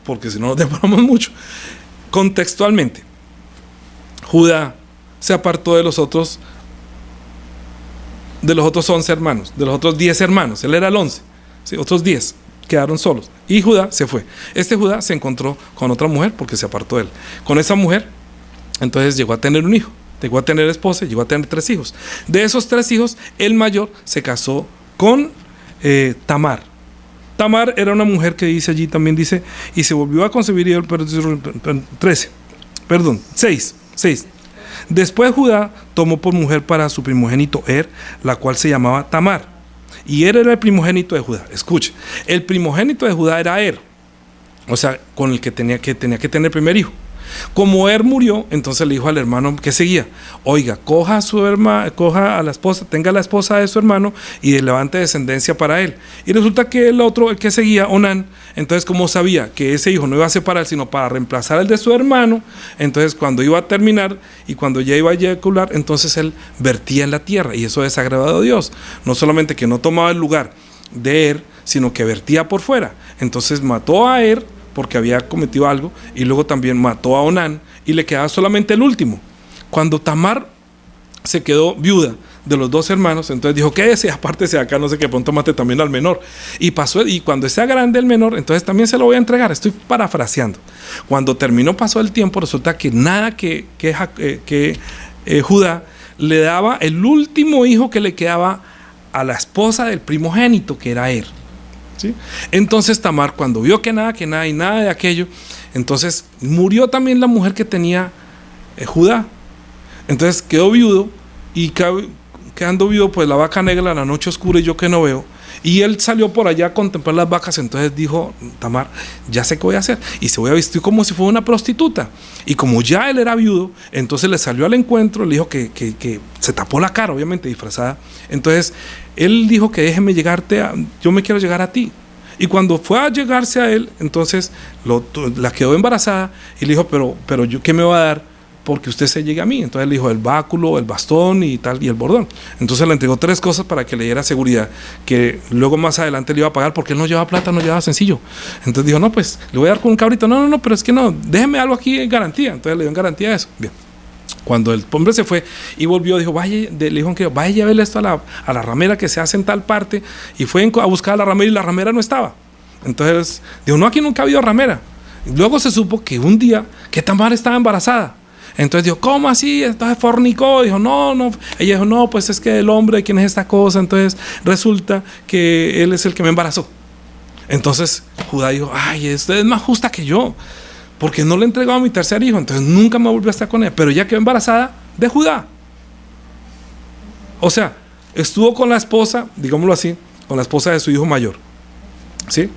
porque si no nos demoramos mucho. Contextualmente, Judá se apartó de los otros 11 hermanos, de los otros 10 hermanos. Él era el 11, ¿sí? Otros 10 quedaron solos y Judá se fue. Este Judá se encontró con otra mujer porque se apartó de él. Con esa mujer, entonces llegó a tener un hijo, llegó a tener esposa, llegó a tener 3 hijos. De esos 3 hijos, el mayor se casó con Tamar. Tamar era una mujer que dice allí, también dice, y se volvió a concebir y 6. Después Judá tomó por mujer para su primogénito Er, la cual se llamaba Tamar. Y Er era el primogénito de Judá. Escuche, el primogénito de Judá era Er, o sea, con el que tenía que tener el primer hijo. Como Er murió, entonces le dijo al hermano que seguía: oiga, coja a la esposa, tenga la esposa de su hermano y levante descendencia para él. Y resulta que el que seguía, Onán, entonces como sabía que ese hijo no iba a separar sino para reemplazar el de su hermano, entonces cuando iba a terminar y cuando ya iba a eyacular, entonces él vertía en la tierra, y eso desagradaba a Dios. No solamente que no tomaba el lugar de Er, sino que vertía por fuera. Entonces mató a Er porque había cometido algo, y luego también mató a Onán, y le quedaba solamente el último. Cuando Tamar se quedó viuda de los 2 hermanos, entonces dijo: quédese, apártese de acá, no sé qué, pronto mate también al menor. Y pasó, y cuando sea grande el menor, entonces también se lo voy a entregar. Estoy parafraseando. Cuando pasó el tiempo, resulta que nada que Judá le daba el último hijo que le quedaba a la esposa del primogénito, que era Er. ¿Sí? Entonces Tamar, cuando vio que nada y nada de aquello, entonces murió también la mujer que tenía Judá. Entonces quedó viudo, y quedando viudo, pues la vaca negra, la noche oscura y yo que no veo. Y él salió por allá a contemplar las vacas. Entonces dijo Tamar: ya sé qué voy a hacer, y se voy a vestir como si fuera una prostituta. Y como ya él era viudo, entonces le salió al encuentro, le dijo que se tapó la cara, obviamente disfrazada. Entonces él dijo que déjeme llegarte, yo me quiero llegar a ti. Y cuando fue a llegarse a él, entonces la quedó embarazada, y le dijo: pero yo, ¿qué me va a dar porque usted se llegue a mí? Entonces le dijo: el báculo, el bastón y tal, y el bordón. Entonces le entregó 3 cosas para que le diera seguridad, que luego más adelante le iba a pagar, porque él no llevaba plata, no llevaba sencillo. Entonces dijo: no, pues le voy a dar con un cabrito. No, pero es que no, déjeme algo aquí en garantía. Entonces le dio en garantía eso. Bien. Cuando el hombre se fue y volvió, dijo: le dijo que vaya a verle esto a la ramera que se hace en tal parte. Y fue a buscar a la ramera, y la ramera no estaba. Entonces dijo: no, aquí nunca ha habido ramera. Y luego se supo que un día que Tamar estaba embarazada. Entonces dijo: ¿cómo así? Entonces fornicó. Dijo: no. Ella dijo: no, pues es que el hombre, ¿quién es esta cosa? Entonces resulta que él es el que me embarazó. Entonces Judá dijo: ay, usted es más justa que yo, porque no le entregó a mi 3er hijo. Entonces nunca me volvió a estar con ella, pero ella quedó embarazada de Judá. O sea, estuvo con la esposa, digámoslo así, con la esposa de su hijo mayor, ¿sí?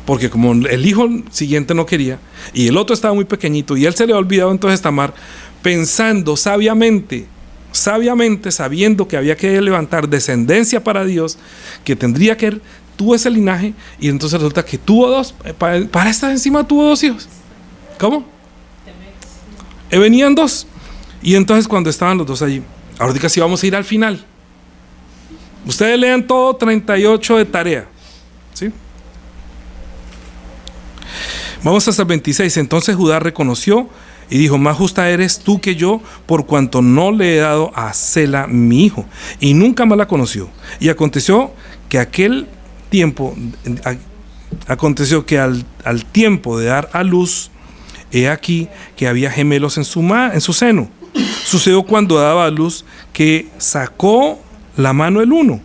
Porque como el hijo siguiente no quería, y el otro estaba muy pequeñito, y él se le ha olvidado, entonces Tamar, pensando sabiamente, sabiendo que había que levantar descendencia para Dios, que tendría que tuvo ese linaje, y entonces resulta que tuvo 2, para estar encima tuvo 2 hijos. ¿Cómo? Venían 2. Y entonces cuando estaban los 2 allí, ahorita sí vamos a ir al final. Ustedes lean todo 38 de tarea, ¿sí? Vamos hasta el 26. Entonces Judá reconoció y dijo: más justa eres tú que yo, por cuanto no le he dado a Sela mi hijo. Y nunca más la conoció. Y aconteció que al tiempo de dar a luz, he aquí que había gemelos en su seno. Sucedió cuando daba a luz que sacó la mano el uno,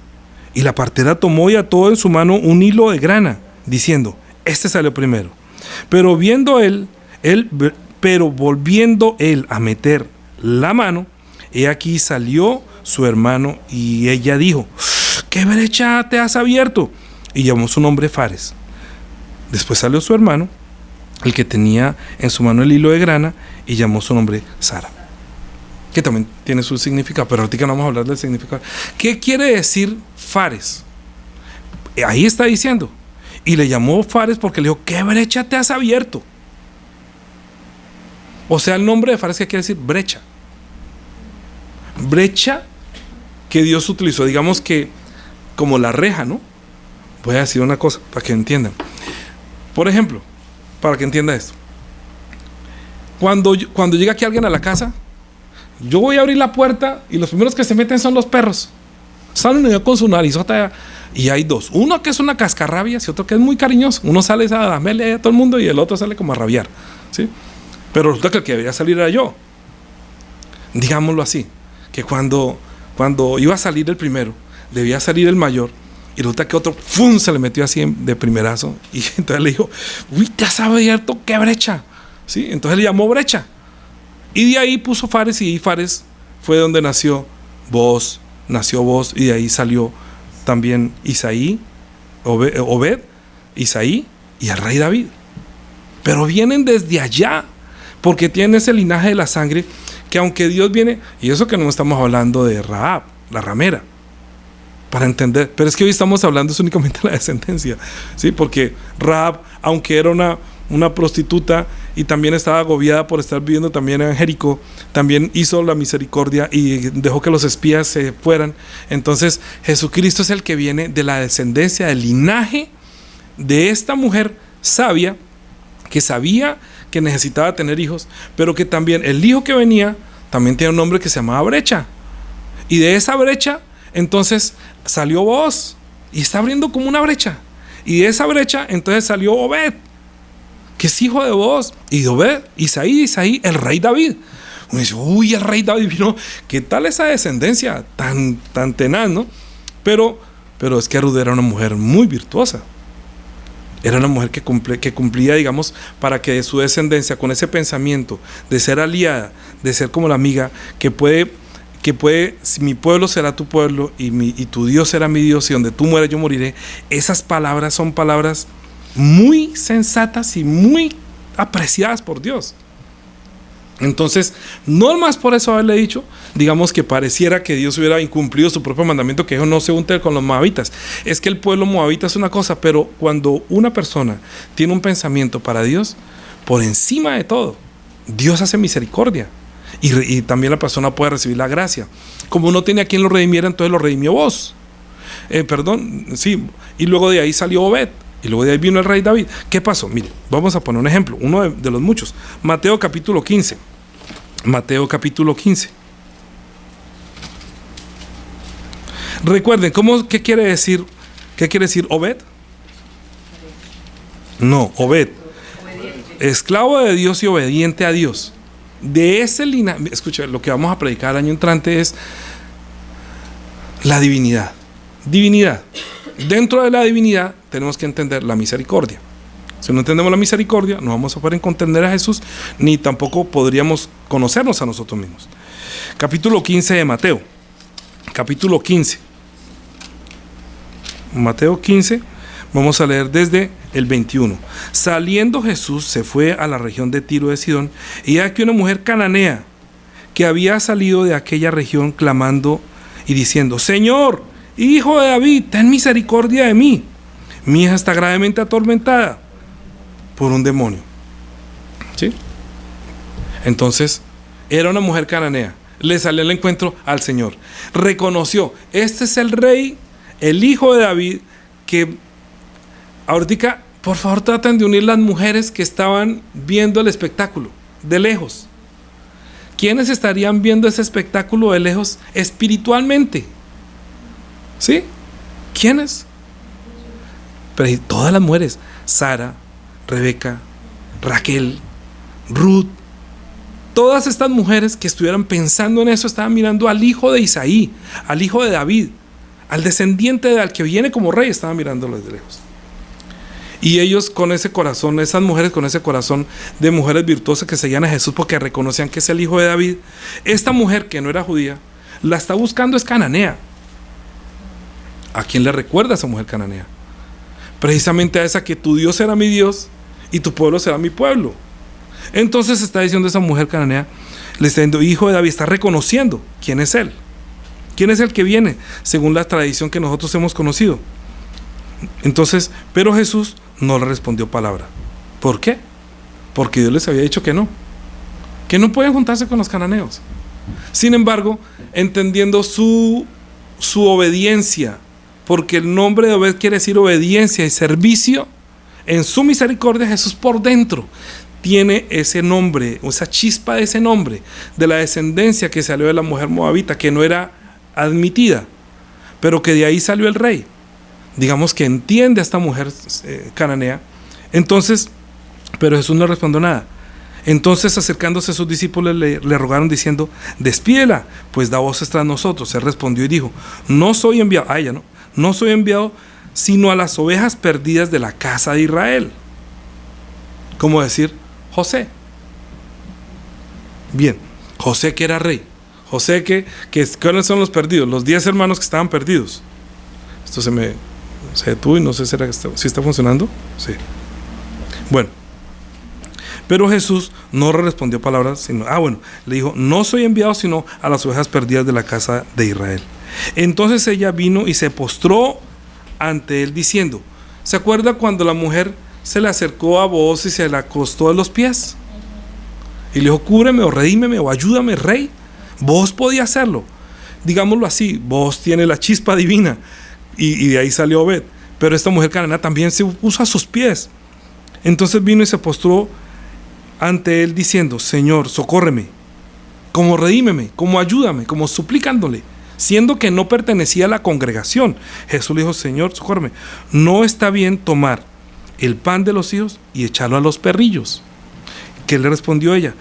y la partera tomó y ató en su mano un hilo de grana, diciendo: este salió primero. Pero volviendo él a meter la mano, he aquí salió su hermano, y ella dijo: ¿qué brecha te has abierto? Y llamó su nombre Fares. Después salió su hermano el que tenía en su mano el hilo de grana, y llamó su nombre Sara, que también tiene su significado, pero ahorita no vamos a hablar del significado. ¿Qué quiere decir Fares? Ahí está diciendo, y le llamó Fares porque le dijo, ¿qué brecha te has abierto? O sea, el nombre de Fares, ¿qué quiere decir? Brecha. Brecha que Dios utilizó, digamos que como la reja, ¿no? Voy a decir una cosa para que entiendan. Por ejemplo, para que entienda esto. Cuando llega aquí alguien a la casa, yo voy a abrir la puerta y los primeros que se meten son los perros. Salen con su narizota y hay dos. Uno que es una cascarrabias y otro que es muy cariñoso. Uno sale a darle a todo el mundo y el otro sale como a rabiar, ¿sí? Pero resulta que el que debería salir era yo. Digámoslo así, que cuando iba a salir el primero, debía salir el mayor, y resulta que otro ¡fum!, se le metió así de primerazo, y entonces le dijo, uy, te has abierto, qué brecha, ¿sí? Entonces le llamó brecha, y de ahí puso Fares, y Fares fue donde nació Boaz, y de ahí salió también Isaí, Obed, Isaí y el rey David. Pero vienen desde allá, porque tienen ese linaje de la sangre, que aunque Dios viene, y eso que no estamos hablando de Rahab, la ramera, para entender, pero es que hoy estamos hablando es únicamente de la descendencia, ¿sí? Porque Rahab, aunque era una prostituta y también estaba agobiada por estar viviendo también en Jericó, también hizo la misericordia y dejó que los espías se fueran. Entonces Jesucristo es el que viene de la descendencia, del linaje de esta mujer sabia, que sabía que necesitaba tener hijos, pero que también el hijo que venía también tiene un nombre que se llamaba brecha, y de esa brecha entonces salió Boaz, y está abriendo como una brecha, y de esa brecha entonces salió Obed, que es hijo de Boaz, y de Obed, Isaí, el rey David. Uno dice, uy, el rey David vino, ¿qué tal esa descendencia tan tenaz, no? Pero es que Ruth era una mujer muy virtuosa. Era una mujer que cumplía, digamos, para que de su descendencia, con ese pensamiento de ser aliada, de ser como la amiga, que puede, si mi pueblo será tu pueblo y tu Dios será mi Dios, y donde tú mueras yo moriré. Esas palabras son palabras muy sensatas y muy apreciadas por Dios. Entonces, no más por eso haberle dicho, digamos, que pareciera que Dios hubiera incumplido su propio mandamiento, que dijo no se unte con los moabitas. Es que el pueblo moabita es una cosa, pero cuando una persona tiene un pensamiento para Dios, por encima de todo, Dios hace misericordia, y también la persona puede recibir la gracia. Como no tenía quien lo redimiera, entonces lo redimió Boaz. Y luego de ahí salió Obed, y luego de ahí vino el rey David. ¿Qué pasó? Mire, vamos a poner un ejemplo, uno de los muchos. Mateo capítulo 15. Recuerden, ¿qué quiere decir Obed? No, Obed, esclavo de Dios y obediente a Dios. De ese linaje, escucha, lo que vamos a predicar el año entrante es la divinidad. Dentro de la divinidad tenemos que entender la misericordia. Si no entendemos la misericordia, no vamos a poder entender a Jesús, ni tampoco podríamos conocernos a nosotros mismos. Capítulo 15 de Mateo. Capítulo 15. Mateo 15, vamos a leer desde el 21. Saliendo Jesús se fue a la región de Tiro de Sidón, y aquí una mujer cananea que había salido de aquella región clamando y diciendo: Señor, Hijo de David, ten misericordia de mí. Mi hija está gravemente atormentada por un demonio. ¿Sí? Entonces, era una mujer cananea. Le salió al encuentro al Señor. Reconoció, este es el rey, el hijo de David, que ahorita, por favor, traten de unir las mujeres que estaban viendo el espectáculo de lejos. ¿Quiénes estarían viendo ese espectáculo de lejos espiritualmente? ¿Sí? ¿Quiénes? Pero todas las mujeres, Sara, Rebeca, Raquel, Ruth, todas estas mujeres que estuvieran pensando en eso estaban mirando al hijo de Isaí, al hijo de David, al descendiente al que viene como rey, estaban mirándolo desde lejos. Y ellos con ese corazón, esas mujeres con ese corazón de mujeres virtuosas que seguían a Jesús porque reconocían que es el hijo de David. Esta mujer que no era judía, la está buscando, es cananea. ¿A quién le recuerda esa mujer cananea? Precisamente a esa que tu Dios era mi Dios y tu pueblo será mi pueblo. Entonces está diciendo esa mujer cananea, le está diciendo, hijo de David, está reconociendo quién es él. ¿Quién es el que viene? Según la tradición que nosotros hemos conocido. Entonces, pero Jesús no le respondió palabra. ¿Por qué? Porque Dios les había dicho que no pueden juntarse con los cananeos. Sin embargo, entendiendo su obediencia, porque el nombre de Obed quiere decir obediencia y servicio, en su misericordia Jesús por dentro tiene ese nombre, esa chispa de ese nombre, de la descendencia que salió de la mujer moabita, que no era admitida, pero que de ahí salió el rey. Digamos que entiende a esta mujer cananea. Entonces, pero Jesús no respondió nada. Entonces, acercándose a sus discípulos, le rogaron diciendo, despídela, pues da voces tras nosotros. Él respondió y dijo, no soy enviado, a ella no soy enviado, sino a las ovejas perdidas de la casa de Israel. Como decir José. Bien, José que era rey. José ¿cuáles son los perdidos? Los 10 hermanos que estaban perdidos. Esto se detuvo y no sé si está funcionando. Sí. Bueno. Pero Jesús no respondió palabras, sino, le dijo, no soy enviado sino a las ovejas perdidas de la casa de Israel. Entonces ella vino y se postró ante él diciendo, ¿se acuerda cuando la mujer se le acercó a Booz y se le acostó a los pies? Y le dijo, cúbreme o redímeme o ayúdame, rey. Booz podía hacerlo. Digámoslo así, Booz tiene la chispa divina y de ahí salió Obed. Pero esta mujer cananea también se puso a sus pies. Entonces vino y se postró ante él diciendo, Señor, socórreme, como redímeme, como ayúdame, como suplicándole, siendo que no pertenecía a la congregación. Jesús le dijo, Señor, socórreme, no está bien tomar el pan de los hijos y echarlo a los perrillos. ¿Qué le respondió ella?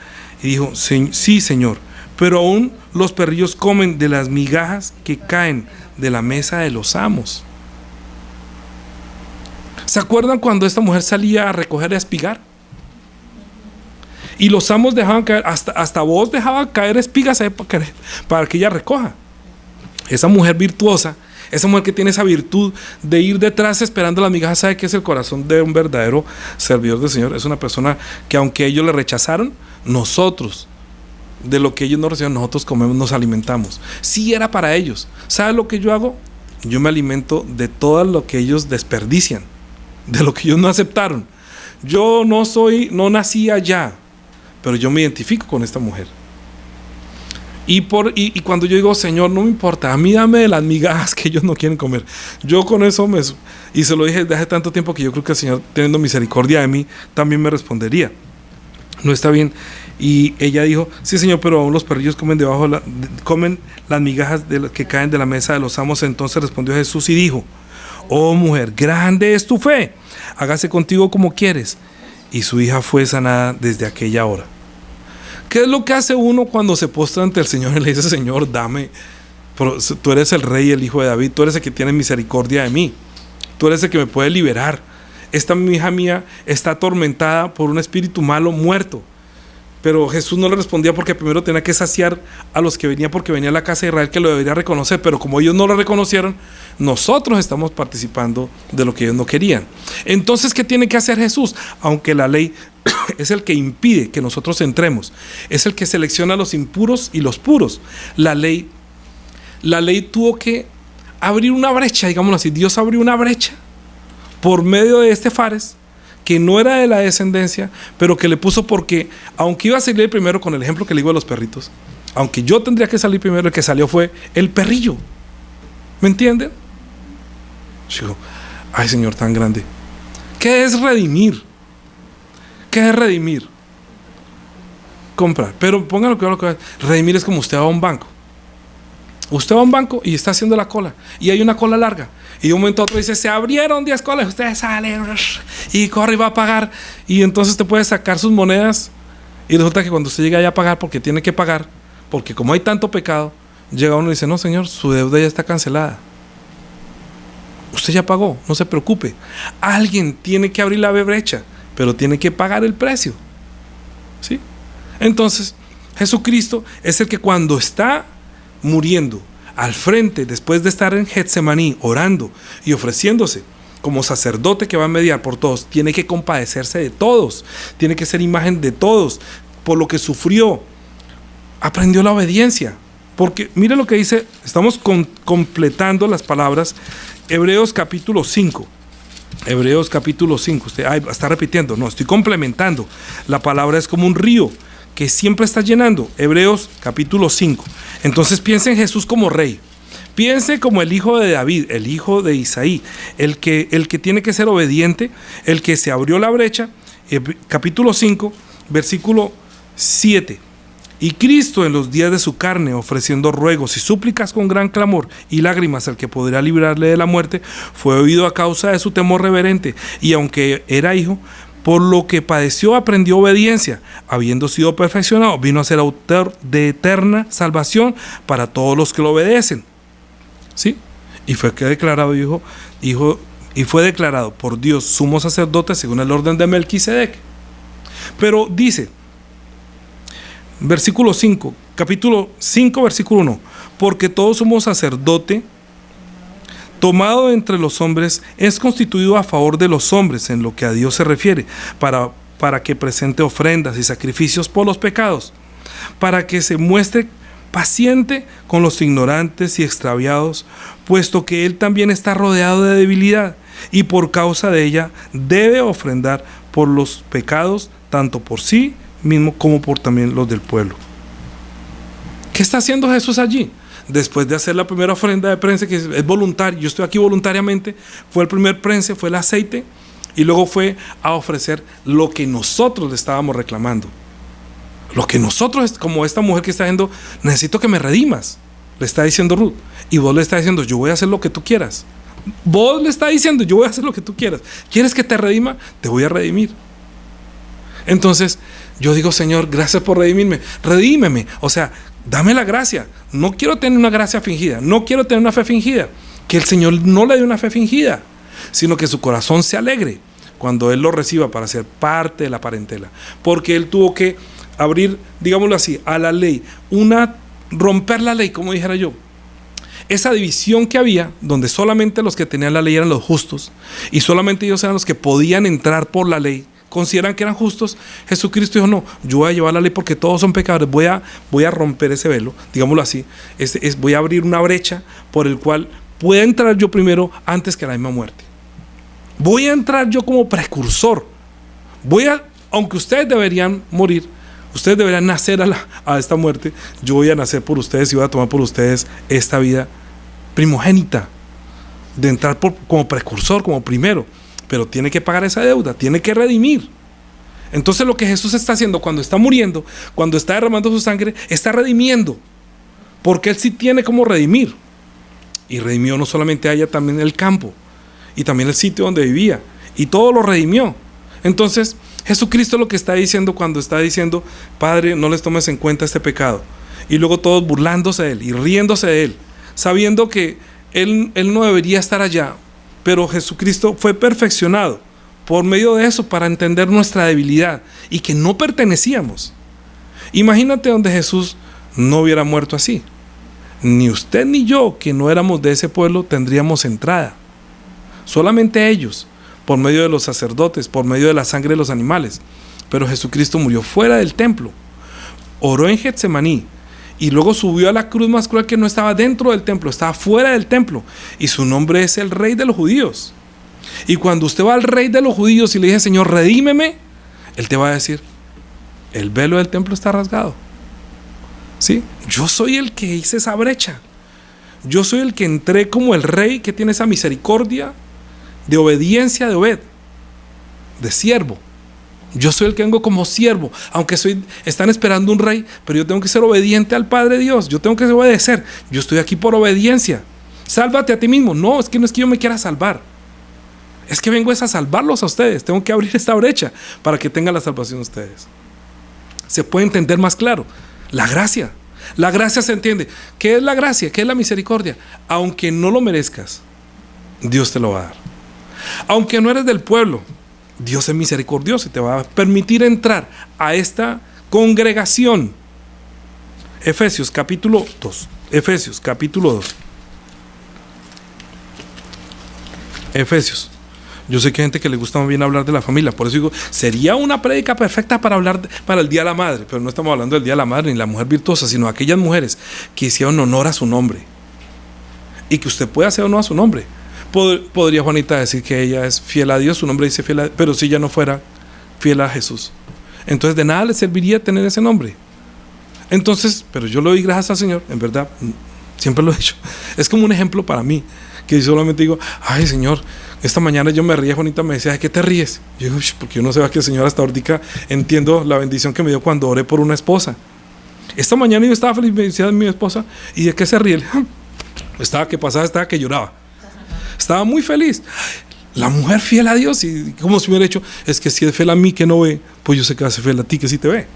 Y dijo, sí, Señor, pero aún los perrillos comen de las migajas que caen de la mesa de los amos. ¿Se acuerdan cuando esta mujer salía a recoger y a espigar? Y los amos dejaban caer, hasta vos dejaba caer espigas para que ella recoja. Esa mujer virtuosa, esa mujer que tiene esa virtud de ir detrás esperando las migajas, sabe que es el corazón de un verdadero servidor del Señor. Es una persona que aunque ellos le rechazaron, nosotros, de lo que ellos no reciben, nosotros comemos, nos alimentamos. Sí era para ellos. ¿Sabe lo que yo hago? Yo me alimento de todo lo que ellos desperdician, de lo que ellos no aceptaron. Yo no nací allá, pero yo me identifico con esta mujer. Y cuando yo digo, Señor, no me importa, a mí dame de las migajas que ellos no quieren comer. Yo con eso y se lo dije desde hace tanto tiempo que yo creo que el Señor, teniendo misericordia de mí, también me respondería. No está bien. Y ella dijo, sí, Señor, pero aún los perrillos comen comen las migajas que caen de la mesa de los amos. Entonces respondió Jesús y dijo, oh mujer, grande es tu fe, hágase contigo como quieres. Y su hija fue sanada desde aquella hora. ¿Qué es lo que hace uno cuando se postra ante el Señor y le dice, Señor, dame? Tú eres el rey, el hijo de David, tú eres el que tiene misericordia de mí, tú eres el que me puede liberar. Esta hija mía está atormentada por un espíritu malo muerto. Pero Jesús no le respondía porque primero tenía que saciar a los que venían, porque venía a la casa de Israel, que lo debería reconocer. Pero como ellos no lo reconocieron, nosotros estamos participando de lo que ellos no querían. Entonces, ¿qué tiene que hacer Jesús? Aunque la ley es el que impide que nosotros entremos, es el que selecciona a los impuros y los puros. La ley tuvo que abrir una brecha, digámoslo así. Dios abrió una brecha por medio de este Fares, que no era de la descendencia, pero que le puso, porque aunque iba a salir primero con el ejemplo que le digo a los perritos, aunque yo tendría que salir primero, el que salió fue el perrillo. ¿Me entienden? Digo, ay, Señor tan grande. ¿Qué es redimir? ¿Qué es redimir? Comprar. Pero pónganlo que redimir es como usted va a un banco. Usted va a un banco y está haciendo la cola y hay una cola larga y de un momento a otro dice, se abrieron 10 colas, usted sale y corre y va a pagar, y entonces usted puede sacar sus monedas y resulta que cuando usted llega allá a pagar, porque tiene que pagar, porque como hay tanto pecado, llega uno y dice, no, señor, su deuda ya está cancelada, usted ya pagó, no se preocupe. Alguien tiene que abrir la brecha, pero tiene que pagar el precio, ¿sí? Entonces Jesucristo es el que cuando está muriendo al frente, después de estar en Getsemaní orando y ofreciéndose, como sacerdote que va a mediar por todos, tiene que compadecerse de todos, tiene que ser imagen de todos, por lo que sufrió, aprendió la obediencia. Porque mire lo que dice, estamos completando las palabras, Hebreos capítulo 5. Hebreos capítulo 5, usted está repitiendo, no, estoy complementando. La palabra es como un río que siempre está llenando. Hebreos capítulo 5. Entonces piense en Jesús como rey. Piense como el hijo de David, el hijo de Isaí, el que tiene que ser obediente, el que se abrió la brecha. Capítulo 5, versículo 7. Y Cristo en los días de su carne, ofreciendo ruegos y súplicas con gran clamor y lágrimas al que podría librarle de la muerte, fue oído a causa de su temor reverente, y aunque era hijo, por lo que padeció aprendió obediencia, habiendo sido perfeccionado, vino a ser autor de eterna salvación para todos los que lo obedecen. ¿Sí? Y fue declarado hijo, y fue declarado por Dios sumo sacerdote según el orden de Melquisedec. Pero dice, versículo 5, capítulo 5, versículo 1, porque todo sumo sacerdote tomado entre los hombres es constituido a favor de los hombres en lo que a Dios se refiere, para que presente ofrendas y sacrificios por los pecados, para que se muestre paciente con los ignorantes y extraviados, puesto que él también está rodeado de debilidad, y por causa de ella debe ofrendar por los pecados, tanto por sí mismo como por también los del pueblo. ¿Qué está haciendo Jesús allí? Después de hacer la primera ofrenda de prensa, que es voluntaria, yo estoy aquí voluntariamente, fue el primer prensa, fue el aceite, y luego fue a ofrecer lo que nosotros le estábamos reclamando. Lo que nosotros, como esta mujer que está diciendo, necesito que me redimas, le está diciendo Ruth, y vos le está diciendo, yo voy a hacer lo que tú quieras. Vos le está diciendo, yo voy a hacer lo que tú quieras. ¿Quieres que te redima? Te voy a redimir. Entonces yo digo, Señor, gracias por redimirme, redímeme, o sea, dame la gracia. No quiero tener una gracia fingida, no quiero tener una fe fingida, que el Señor no le dé una fe fingida, sino que su corazón se alegre cuando Él lo reciba para ser parte de la parentela, porque Él tuvo que abrir, digámoslo así, a la ley, romper la ley, como dijera yo, esa división que había, donde solamente los que tenían la ley eran los justos, y solamente ellos eran los que podían entrar por la ley, consideran que eran justos. Jesucristo dijo, no, yo voy a llevar la ley porque todos son pecadores, voy a romper ese velo, digámoslo así, voy a abrir una brecha por el cual pueda entrar yo primero antes que la misma muerte. Voy a entrar yo como precursor, aunque ustedes deberían morir, ustedes deberían nacer a esta muerte, yo voy a nacer por ustedes y voy a tomar por ustedes esta vida primogénita, de entrar como precursor, como primero, pero tiene que pagar esa deuda, tiene que redimir. Entonces lo que Jesús está haciendo cuando está muriendo, cuando está derramando su sangre, está redimiendo, porque Él sí tiene como redimir, y redimió no solamente a ella, también el campo, y también el sitio donde vivía, y todo lo redimió. Entonces Jesucristo lo que está diciendo cuando está diciendo, Padre, no les tomes en cuenta este pecado, y luego todos burlándose de Él y riéndose de Él, sabiendo que Él no debería estar allá, pero Jesucristo fue perfeccionado por medio de eso para entender nuestra debilidad y que no pertenecíamos. Imagínate donde Jesús no hubiera muerto así. Ni usted ni yo, que no éramos de ese pueblo, tendríamos entrada. Solamente ellos, por medio de los sacerdotes, por medio de la sangre de los animales. Pero Jesucristo murió fuera del templo, oró en Getsemaní, y luego subió a la cruz más cruel, que no estaba dentro del templo, estaba fuera del templo, y su nombre es el Rey de los Judíos. Y cuando usted va al Rey de los Judíos y le dice, Señor, redímeme, Él te va a decir, el velo del templo está rasgado. ¿Sí? Yo soy el que hice esa brecha, yo soy el que entré como el Rey que tiene esa misericordia de obediencia de Obed, de siervo. Yo soy el que vengo como siervo, aunque están esperando un rey, pero yo tengo que ser obediente al Padre Dios, yo tengo que obedecer, yo estoy aquí por obediencia. Sálvate a ti mismo. No es que yo me quiera salvar, es que vengo a salvarlos a ustedes, tengo que abrir esta brecha para que tengan la salvación ustedes. Se puede entender más claro, la gracia se entiende. ¿Qué es la gracia? ¿Qué es la misericordia? Aunque no lo merezcas, Dios te lo va a dar. Aunque no eres del pueblo, Dios es misericordioso y te va a permitir entrar a esta congregación. Efesios capítulo 2. Efesios capítulo 2. Efesios Yo sé que hay gente que le gusta más bien hablar de la familia, por eso digo, sería una prédica perfecta para hablar para el Día de la Madre, pero no estamos hablando del Día de la Madre ni la mujer virtuosa, sino aquellas mujeres que hicieron honor a su nombre y que usted puede hacer honor a su nombre. Podría Juanita decir que ella es fiel a Dios, su nombre dice fiel a Dios, pero si ella no fuera fiel a Jesús, entonces de nada le serviría tener ese nombre. Entonces, pero yo le doy gracias al Señor, en verdad, siempre lo he hecho. Es como un ejemplo para mí, que yo solamente digo, ay Señor, esta mañana yo me ría, Juanita me decía, ¿de qué te ríes? Yo digo, porque yo no sé que el Señor hasta ahorita entiendo la bendición que me dio cuando oré por una esposa. Esta mañana yo estaba feliz, me decía mi esposa, ¿y de qué se ríe? Estaba que pasaba, estaba que lloraba. Estaba muy feliz. La mujer fiel a Dios, y como si me hubiera dicho, es que si es fiel a mí que no ve, pues yo sé que va a ser fiel a ti que sí te ve.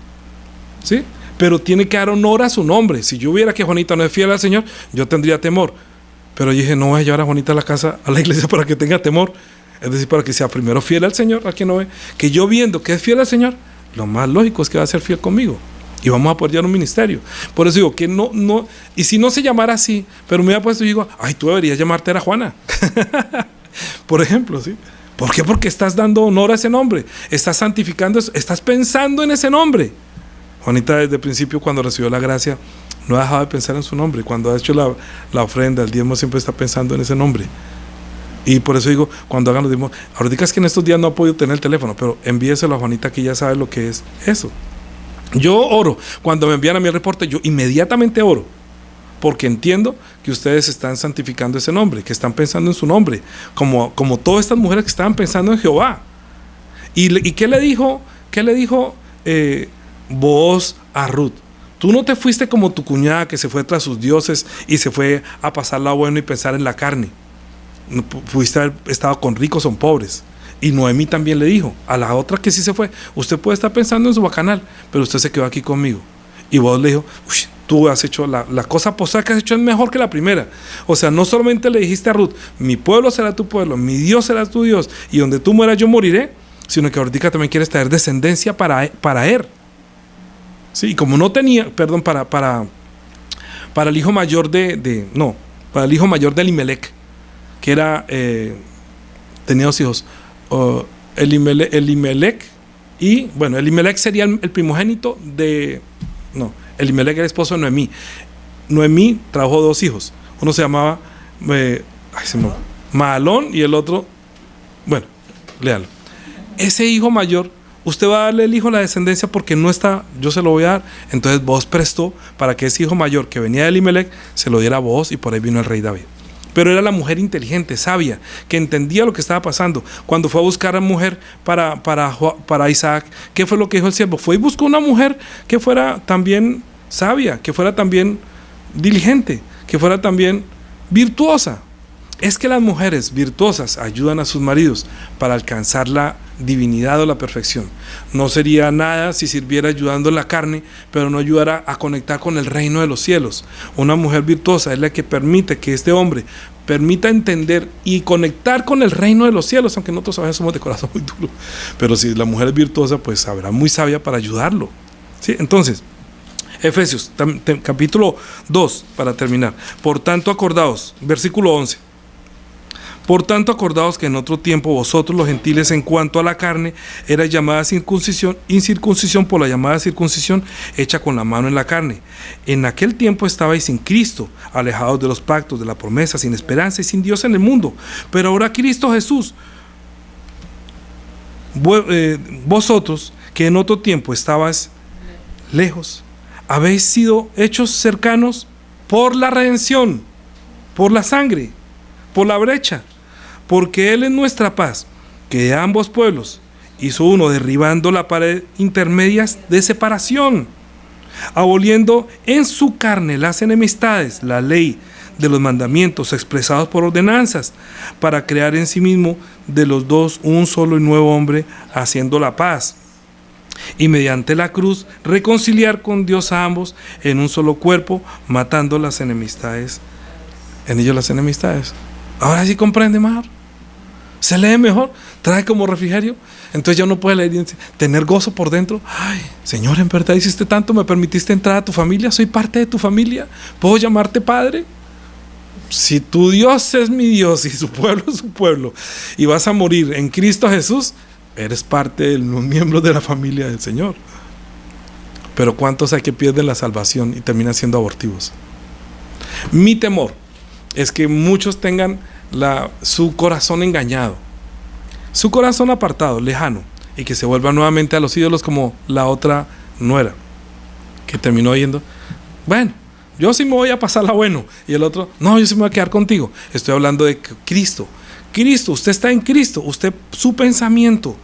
¿Sí? Pero tiene que dar honor a su nombre. Si yo viera que Juanita no es fiel al Señor, yo tendría temor. Pero yo dije, no voy a llevar a Juanita a la casa, a la iglesia para que tenga temor. Es decir, para que sea primero fiel al Señor, a quien no ve. Que yo viendo que es fiel al Señor, lo más lógico es que va a ser fiel conmigo. Y vamos a poder llevar un ministerio. Por eso digo que no, y si no se llamara así, pero me hubiera puesto y digo, ay, tú deberías llamarte a Juana. Por ejemplo, ¿sí? ¿Por qué? Porque estás dando honor a ese nombre. Estás santificando, estás pensando en ese nombre. Juanita desde el principio, cuando recibió la gracia, no ha dejado de pensar en su nombre. Cuando ha hecho la ofrenda, el diezmo, siempre está pensando en ese nombre. Y por eso digo, cuando hagan los diezmos, ahorita es que en estos días no ha podido tener el teléfono, pero envíeselo a Juanita, que ya sabe lo que es eso. Yo oro, cuando me envían a mi reporte, yo inmediatamente oro, porque entiendo que ustedes están santificando ese nombre, que están pensando en su nombre, como todas estas mujeres que estaban pensando en Jehová. ¿Y qué le dijo Booz a Ruth? Tú no te fuiste como tu cuñada que se fue tras sus dioses y se fue a pasarla bueno y pensar en la carne. No, pudiste haber estado con ricos o pobres. Y Noemí también le dijo a la otra que sí se fue, usted puede estar pensando en su bacanal, pero usted se quedó aquí conmigo. Y vos le dijo, tú has hecho la cosa posada que has hecho es mejor que la primera. O sea, no solamente le dijiste a Ruth, mi pueblo será tu pueblo, mi Dios será tu Dios, y donde tú mueras yo moriré, sino que ahorita también quieres traer descendencia para él. Sí, y como no tenía, perdón, para el hijo mayor para el hijo mayor de Elimelec, que era, tenía 2 hijos, Elimelec y, bueno, Elimelec sería el primogénito Elimelec era esposo de Noemí. Noemí trajo 2 hijos, uno se llamaba Mahalón y el otro, bueno, léalo. Ese hijo mayor, usted va a darle el hijo a la descendencia porque no está, yo se lo voy a dar. Entonces Booz prestó para que ese hijo mayor que venía de Elimelec se lo diera a Booz, y por ahí vino el rey David. Pero era la mujer inteligente, sabia, que entendía lo que estaba pasando. Cuando fue a buscar a mujer para Isaac, ¿qué fue lo que dijo el siervo? Fue y buscó una mujer que fuera también sabia, que fuera también diligente, que fuera también virtuosa. Es que las mujeres virtuosas ayudan a sus maridos para alcanzar la divinidad o la perfección. No sería nada si sirviera ayudando en la carne, pero no ayudara a conectar con el reino de los cielos. Una mujer virtuosa es la que permite que este hombre permita entender y conectar con el reino de los cielos, aunque nosotros a veces somos de corazón muy duro. Pero si la mujer es virtuosa, pues sabrá muy sabia para ayudarlo. ¿Sí? Entonces, Efesios, capítulo 2, para terminar. Por tanto, acordaos, versículo 11. Por tanto, acordaos que en otro tiempo vosotros los gentiles en cuanto a la carne erais llamada incircuncisión por la llamada circuncisión hecha con la mano en la carne. En aquel tiempo estabais sin Cristo, alejados de los pactos, de la promesa, sin esperanza y sin Dios en el mundo. Pero ahora Cristo Jesús, vosotros que en otro tiempo estabais lejos, habéis sido hechos cercanos por la redención, por la sangre, por la brecha, porque Él es nuestra paz, que de ambos pueblos hizo uno, derribando la pared intermedia de separación, aboliendo en su carne las enemistades, la ley de los mandamientos expresados por ordenanzas, para crear en sí mismo de los dos un solo y nuevo hombre, haciendo la paz, y mediante la cruz reconciliar con Dios a ambos en un solo cuerpo, matando las enemistades, en ellos las enemistades. Ahora sí comprende mejor, se lee mejor, trae como refrigerio. Entonces ya uno puede leer y tener gozo por dentro. Ay, Señor, en verdad hiciste tanto, me permitiste entrar a tu familia, soy parte de tu familia, puedo llamarte padre. Si tu Dios es mi Dios y su pueblo es su pueblo, y vas a morir en Cristo Jesús, eres parte de los miembros de la familia del Señor. Pero ¿cuántos hay que pierden la salvación y terminan siendo abortivos? Mi temor es que muchos tengan su corazón engañado, su corazón apartado, lejano, y que se vuelvan nuevamente a los ídolos como la otra nuera, que terminó yendo, bueno, yo sí me voy a pasarla bueno, y el otro, no, yo sí me voy a quedar contigo. Estoy hablando de Cristo. Usted está en Cristo, su pensamiento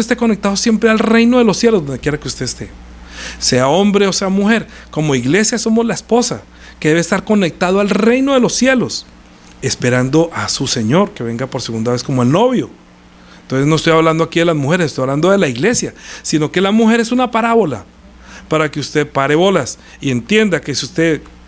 esté conectado siempre al reino de los cielos, donde quiera que usted esté. Sea hombre o sea mujer, como iglesia somos la esposa, que debe estar conectado al reino de los cielos, esperando a su Señor, que venga por segunda vez como el novio. Entonces no estoy hablando aquí de las mujeres, estoy hablando de la iglesia, sino que la mujer es una parábola, para que usted pare bolas y entienda que si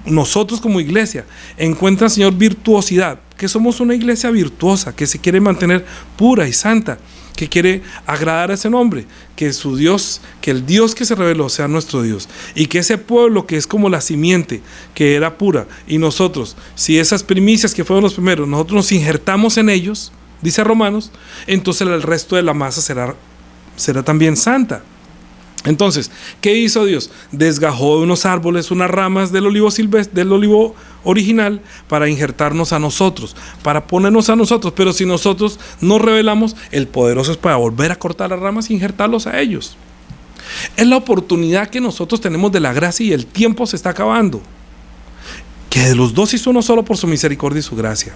nosotros como iglesia encuentran, Señor, virtuosidad, que somos una iglesia virtuosa, que se quiere mantener pura y santa, que quiere agradar a ese nombre, que su Dios, que el Dios que se reveló sea nuestro Dios, y que ese pueblo que es como la simiente, que era pura, y nosotros, si esas primicias que fueron los primeros, nosotros nos injertamos en ellos, dice Romanos, entonces el resto de la masa será también santa. Entonces, ¿qué hizo Dios? Desgajó de unos árboles unas ramas del olivo silvestre, del olivo original, para injertarnos a nosotros, para ponernos a nosotros. Pero si nosotros nos rebelamos, el poderoso es para volver a cortar las ramas e injertarlos a ellos. Es la oportunidad que nosotros tenemos de la gracia, y el tiempo se está acabando, que de los dos hizo uno solo por su misericordia y su gracia.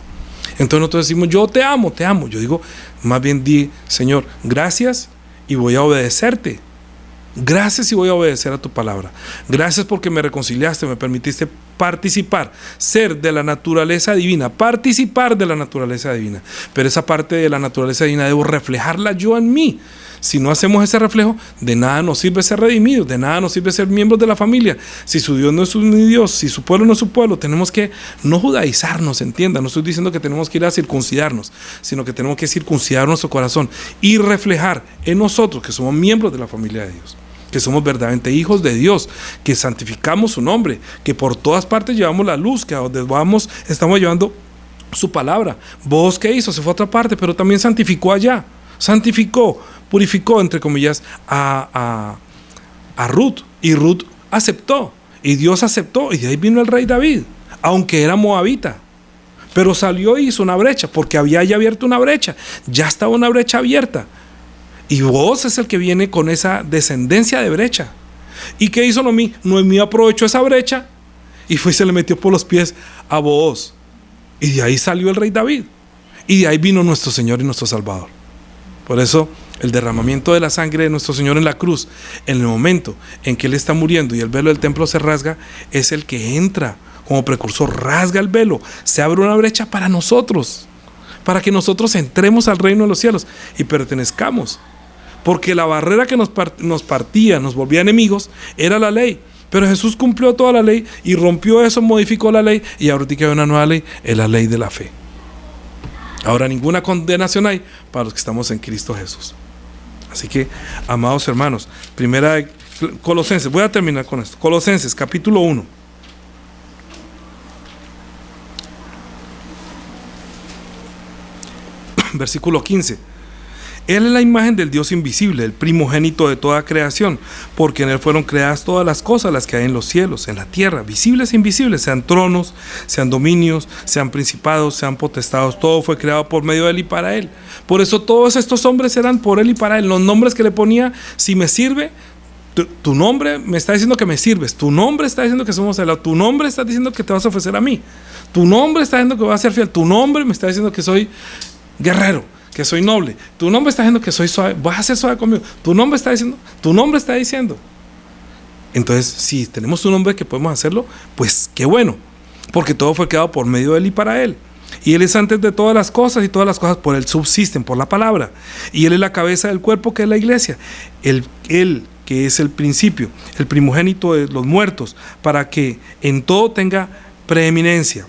Entonces nosotros decimos, yo te amo. Yo digo, más bien di, Señor, gracias, y voy a obedecerte. Gracias, y voy a obedecer a tu palabra. Gracias porque me reconciliaste, me permitiste participar, ser de la naturaleza divina, participar de la naturaleza divina. Pero esa parte de la naturaleza divina debo reflejarla yo en mí. Si no hacemos ese reflejo, de nada nos sirve ser redimidos, de nada nos sirve ser miembros de la familia. Si su Dios no es un Dios, si su pueblo no es su pueblo, tenemos que no judaizarnos, entienda. No estoy diciendo que tenemos que ir a circuncidarnos, sino que tenemos que circuncidar nuestro corazón y reflejar en nosotros que somos miembros de la familia de Dios, que somos verdaderamente hijos de Dios, que santificamos su nombre, que por todas partes llevamos la luz, que a donde vamos estamos llevando su palabra. ¿Vos qué hizo? Se fue a otra parte, pero también santificó allá, purificó, entre comillas, a Ruth, y Ruth aceptó, y Dios aceptó, y de ahí vino el rey David, aunque era moabita, pero salió y hizo una brecha, porque había ya abierto una brecha, ya estaba una brecha abierta. Y vos es el que viene con esa descendencia de brecha. ¿Y qué hizo Noemí? Noemí aprovechó esa brecha y se le metió por los pies a Booz. Y de ahí salió el rey David. Y de ahí vino nuestro Señor y nuestro Salvador. Por eso el derramamiento de la sangre de nuestro Señor en la cruz, en el momento en que Él está muriendo y el velo del templo se rasga, es el que entra como precursor, rasga el velo, se abre una brecha para nosotros, para que nosotros entremos al reino de los cielos y pertenezcamos. Porque la barrera que nos partía, nos volvía enemigos, era la ley. Pero Jesús cumplió toda la ley y rompió eso, modificó la ley, y ahorita hay una nueva ley, es la ley de la fe. Ahora ninguna condenación hay para los que estamos en Cristo Jesús. Así que, amados hermanos, primera de Colosenses, voy a terminar con esto. Colosenses, capítulo 1. Versículo 15. Él es la imagen del Dios invisible, el primogénito de toda creación, porque en Él fueron creadas todas las cosas, las que hay en los cielos, en la tierra, visibles e invisibles, sean tronos, sean dominios, sean principados, sean potestados, todo fue creado por medio de Él y para Él. Por eso todos estos hombres eran por Él y para Él. Los nombres que le ponía, si me sirve, tu nombre me está diciendo que me sirves, tu nombre está diciendo que somos Él, tu nombre está diciendo que te vas a ofrecer a mí, tu nombre está diciendo que vas a ser fiel, tu nombre me está diciendo que soy guerrero, que soy noble, tu nombre está diciendo que soy suave, vas a ser suave conmigo, tu nombre está diciendo. Entonces, si tenemos un nombre que podemos hacerlo, pues qué bueno, porque todo fue creado por medio de Él y para Él. Y Él es antes de todas las cosas, y todas las cosas por Él subsisten, por la palabra. Y Él es la cabeza del cuerpo, que es la iglesia. Él que es el principio, el primogénito de los muertos, para que en todo tenga preeminencia.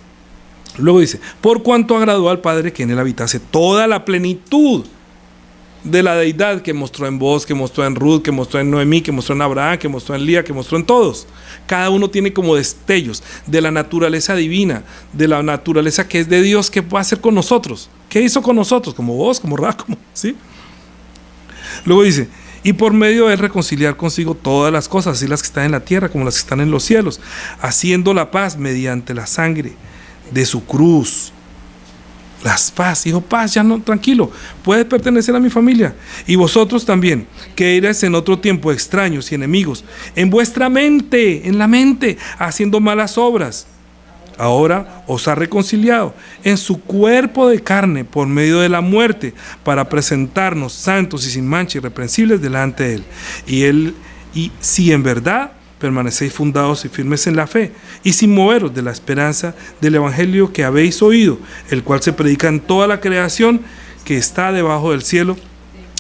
Luego dice, por cuanto agradó al Padre que en Él habitase toda la plenitud de la deidad que mostró en vos, que mostró en Ruth, que mostró en Noemí, que mostró en Abraham, que mostró en Lía, que mostró en todos. Cada uno tiene como destellos de la naturaleza divina, de la naturaleza que es de Dios, que va a hacer con nosotros. ¿Qué hizo con nosotros? Como vos, como Ra, como, ¿sí? Luego dice, y por medio de él reconciliar consigo todas las cosas, así las que están en la tierra como las que están en los cielos, haciendo la paz mediante la sangre de su cruz. Las paz, dijo paz, ya no, tranquilo, puedes pertenecer a mi familia. Y vosotros también, que erais en otro tiempo extraños y enemigos, en vuestra mente, en la mente, haciendo malas obras. Ahora os ha reconciliado en su cuerpo de carne por medio de la muerte, para presentarnos santos y sin mancha, irreprensibles delante de él. Y si en verdad permanecéis fundados y firmes en la fe, y sin moveros de la esperanza del evangelio que habéis oído, el cual se predica en toda la creación que está debajo del cielo,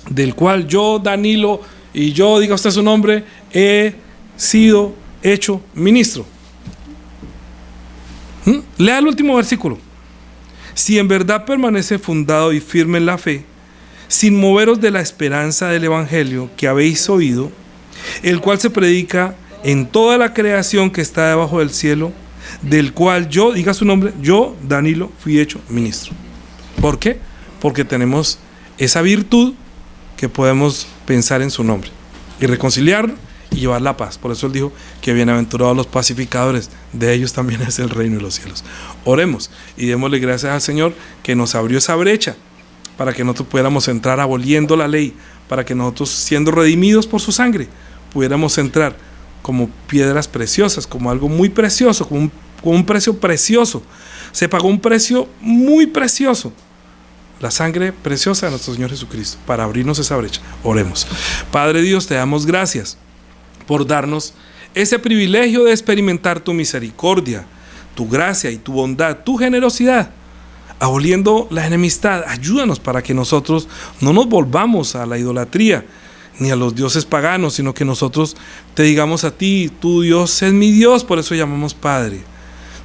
del cual yo, Danilo, y yo, diga usted su nombre, he sido hecho ministro. Lea el último versículo. Si en verdad permanece fundado y firme en la fe, sin moveros de la esperanza del evangelio que habéis oído, el cual se predica en toda la creación que está debajo del cielo, del cual yo, diga su nombre, yo, Danilo, fui hecho ministro. ¿Por qué? Porque tenemos esa virtud que podemos pensar en su nombre y reconciliarnos y llevar la paz. Por eso él dijo que bienaventurados los pacificadores, de ellos también es el reino de los cielos. Oremos y démosle gracias al Señor que nos abrió esa brecha para que nosotros pudiéramos entrar aboliendo la ley, para que nosotros, siendo redimidos por su sangre, pudiéramos entrar como piedras preciosas, como algo muy precioso, como un precio precioso. Se pagó un precio muy precioso, la sangre preciosa de nuestro Señor Jesucristo, para abrirnos esa brecha. Oremos. Padre Dios, te damos gracias por darnos ese privilegio de experimentar tu misericordia, tu gracia y tu bondad, tu generosidad, aboliendo la enemistad. Ayúdanos para que nosotros no nos volvamos a la idolatría ni a los dioses paganos, sino que nosotros te digamos a ti, tu Dios es mi Dios, por eso llamamos Padre.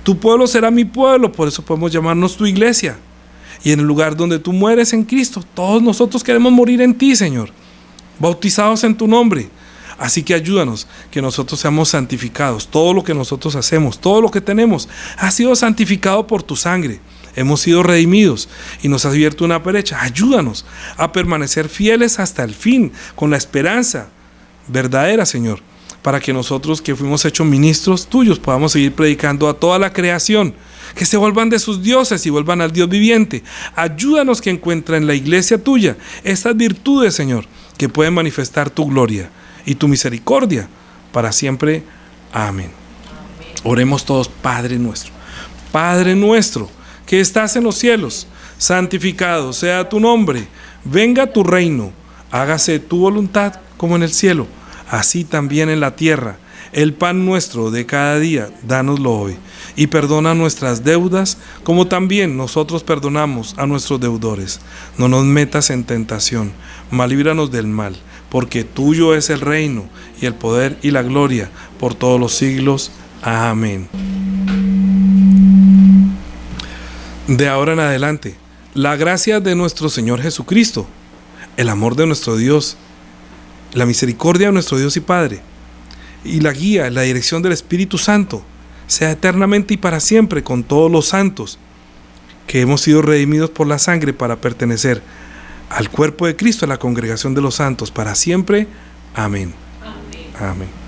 Tu pueblo será mi pueblo, por eso podemos llamarnos tu iglesia. Y en el lugar donde tú mueres en Cristo, todos nosotros queremos morir en ti, Señor, bautizados en tu nombre. Así que ayúdanos, que nosotros seamos santificados. Todo lo que nosotros hacemos, todo lo que tenemos, ha sido santificado por tu sangre. Hemos sido redimidos y nos has abierto una brecha. Ayúdanos a permanecer fieles hasta el fin, con la esperanza verdadera, Señor, para que nosotros que fuimos hechos ministros tuyos podamos seguir predicando a toda la creación, que se vuelvan de sus dioses y vuelvan al Dios viviente. Ayúdanos que encuentren en la iglesia tuya estas virtudes, Señor, que pueden manifestar tu gloria y tu misericordia para siempre. Amén. Oremos todos. Padre nuestro, que estás en los cielos, santificado sea tu nombre, venga tu reino, hágase tu voluntad como en el cielo, así también en la tierra. El pan nuestro de cada día, dánoslo hoy, y perdona nuestras deudas, como también nosotros perdonamos a nuestros deudores. No nos metas en tentación, mas líbranos del mal, porque tuyo es el reino, y el poder y la gloria, por todos los siglos. Amén. De ahora en adelante, la gracia de nuestro Señor Jesucristo, el amor de nuestro Dios, la misericordia de nuestro Dios y Padre, y la guía, la dirección del Espíritu Santo, sea eternamente y para siempre con todos los santos, que hemos sido redimidos por la sangre para pertenecer al cuerpo de Cristo, a la congregación de los santos, para siempre. Amén. Amén. Amén.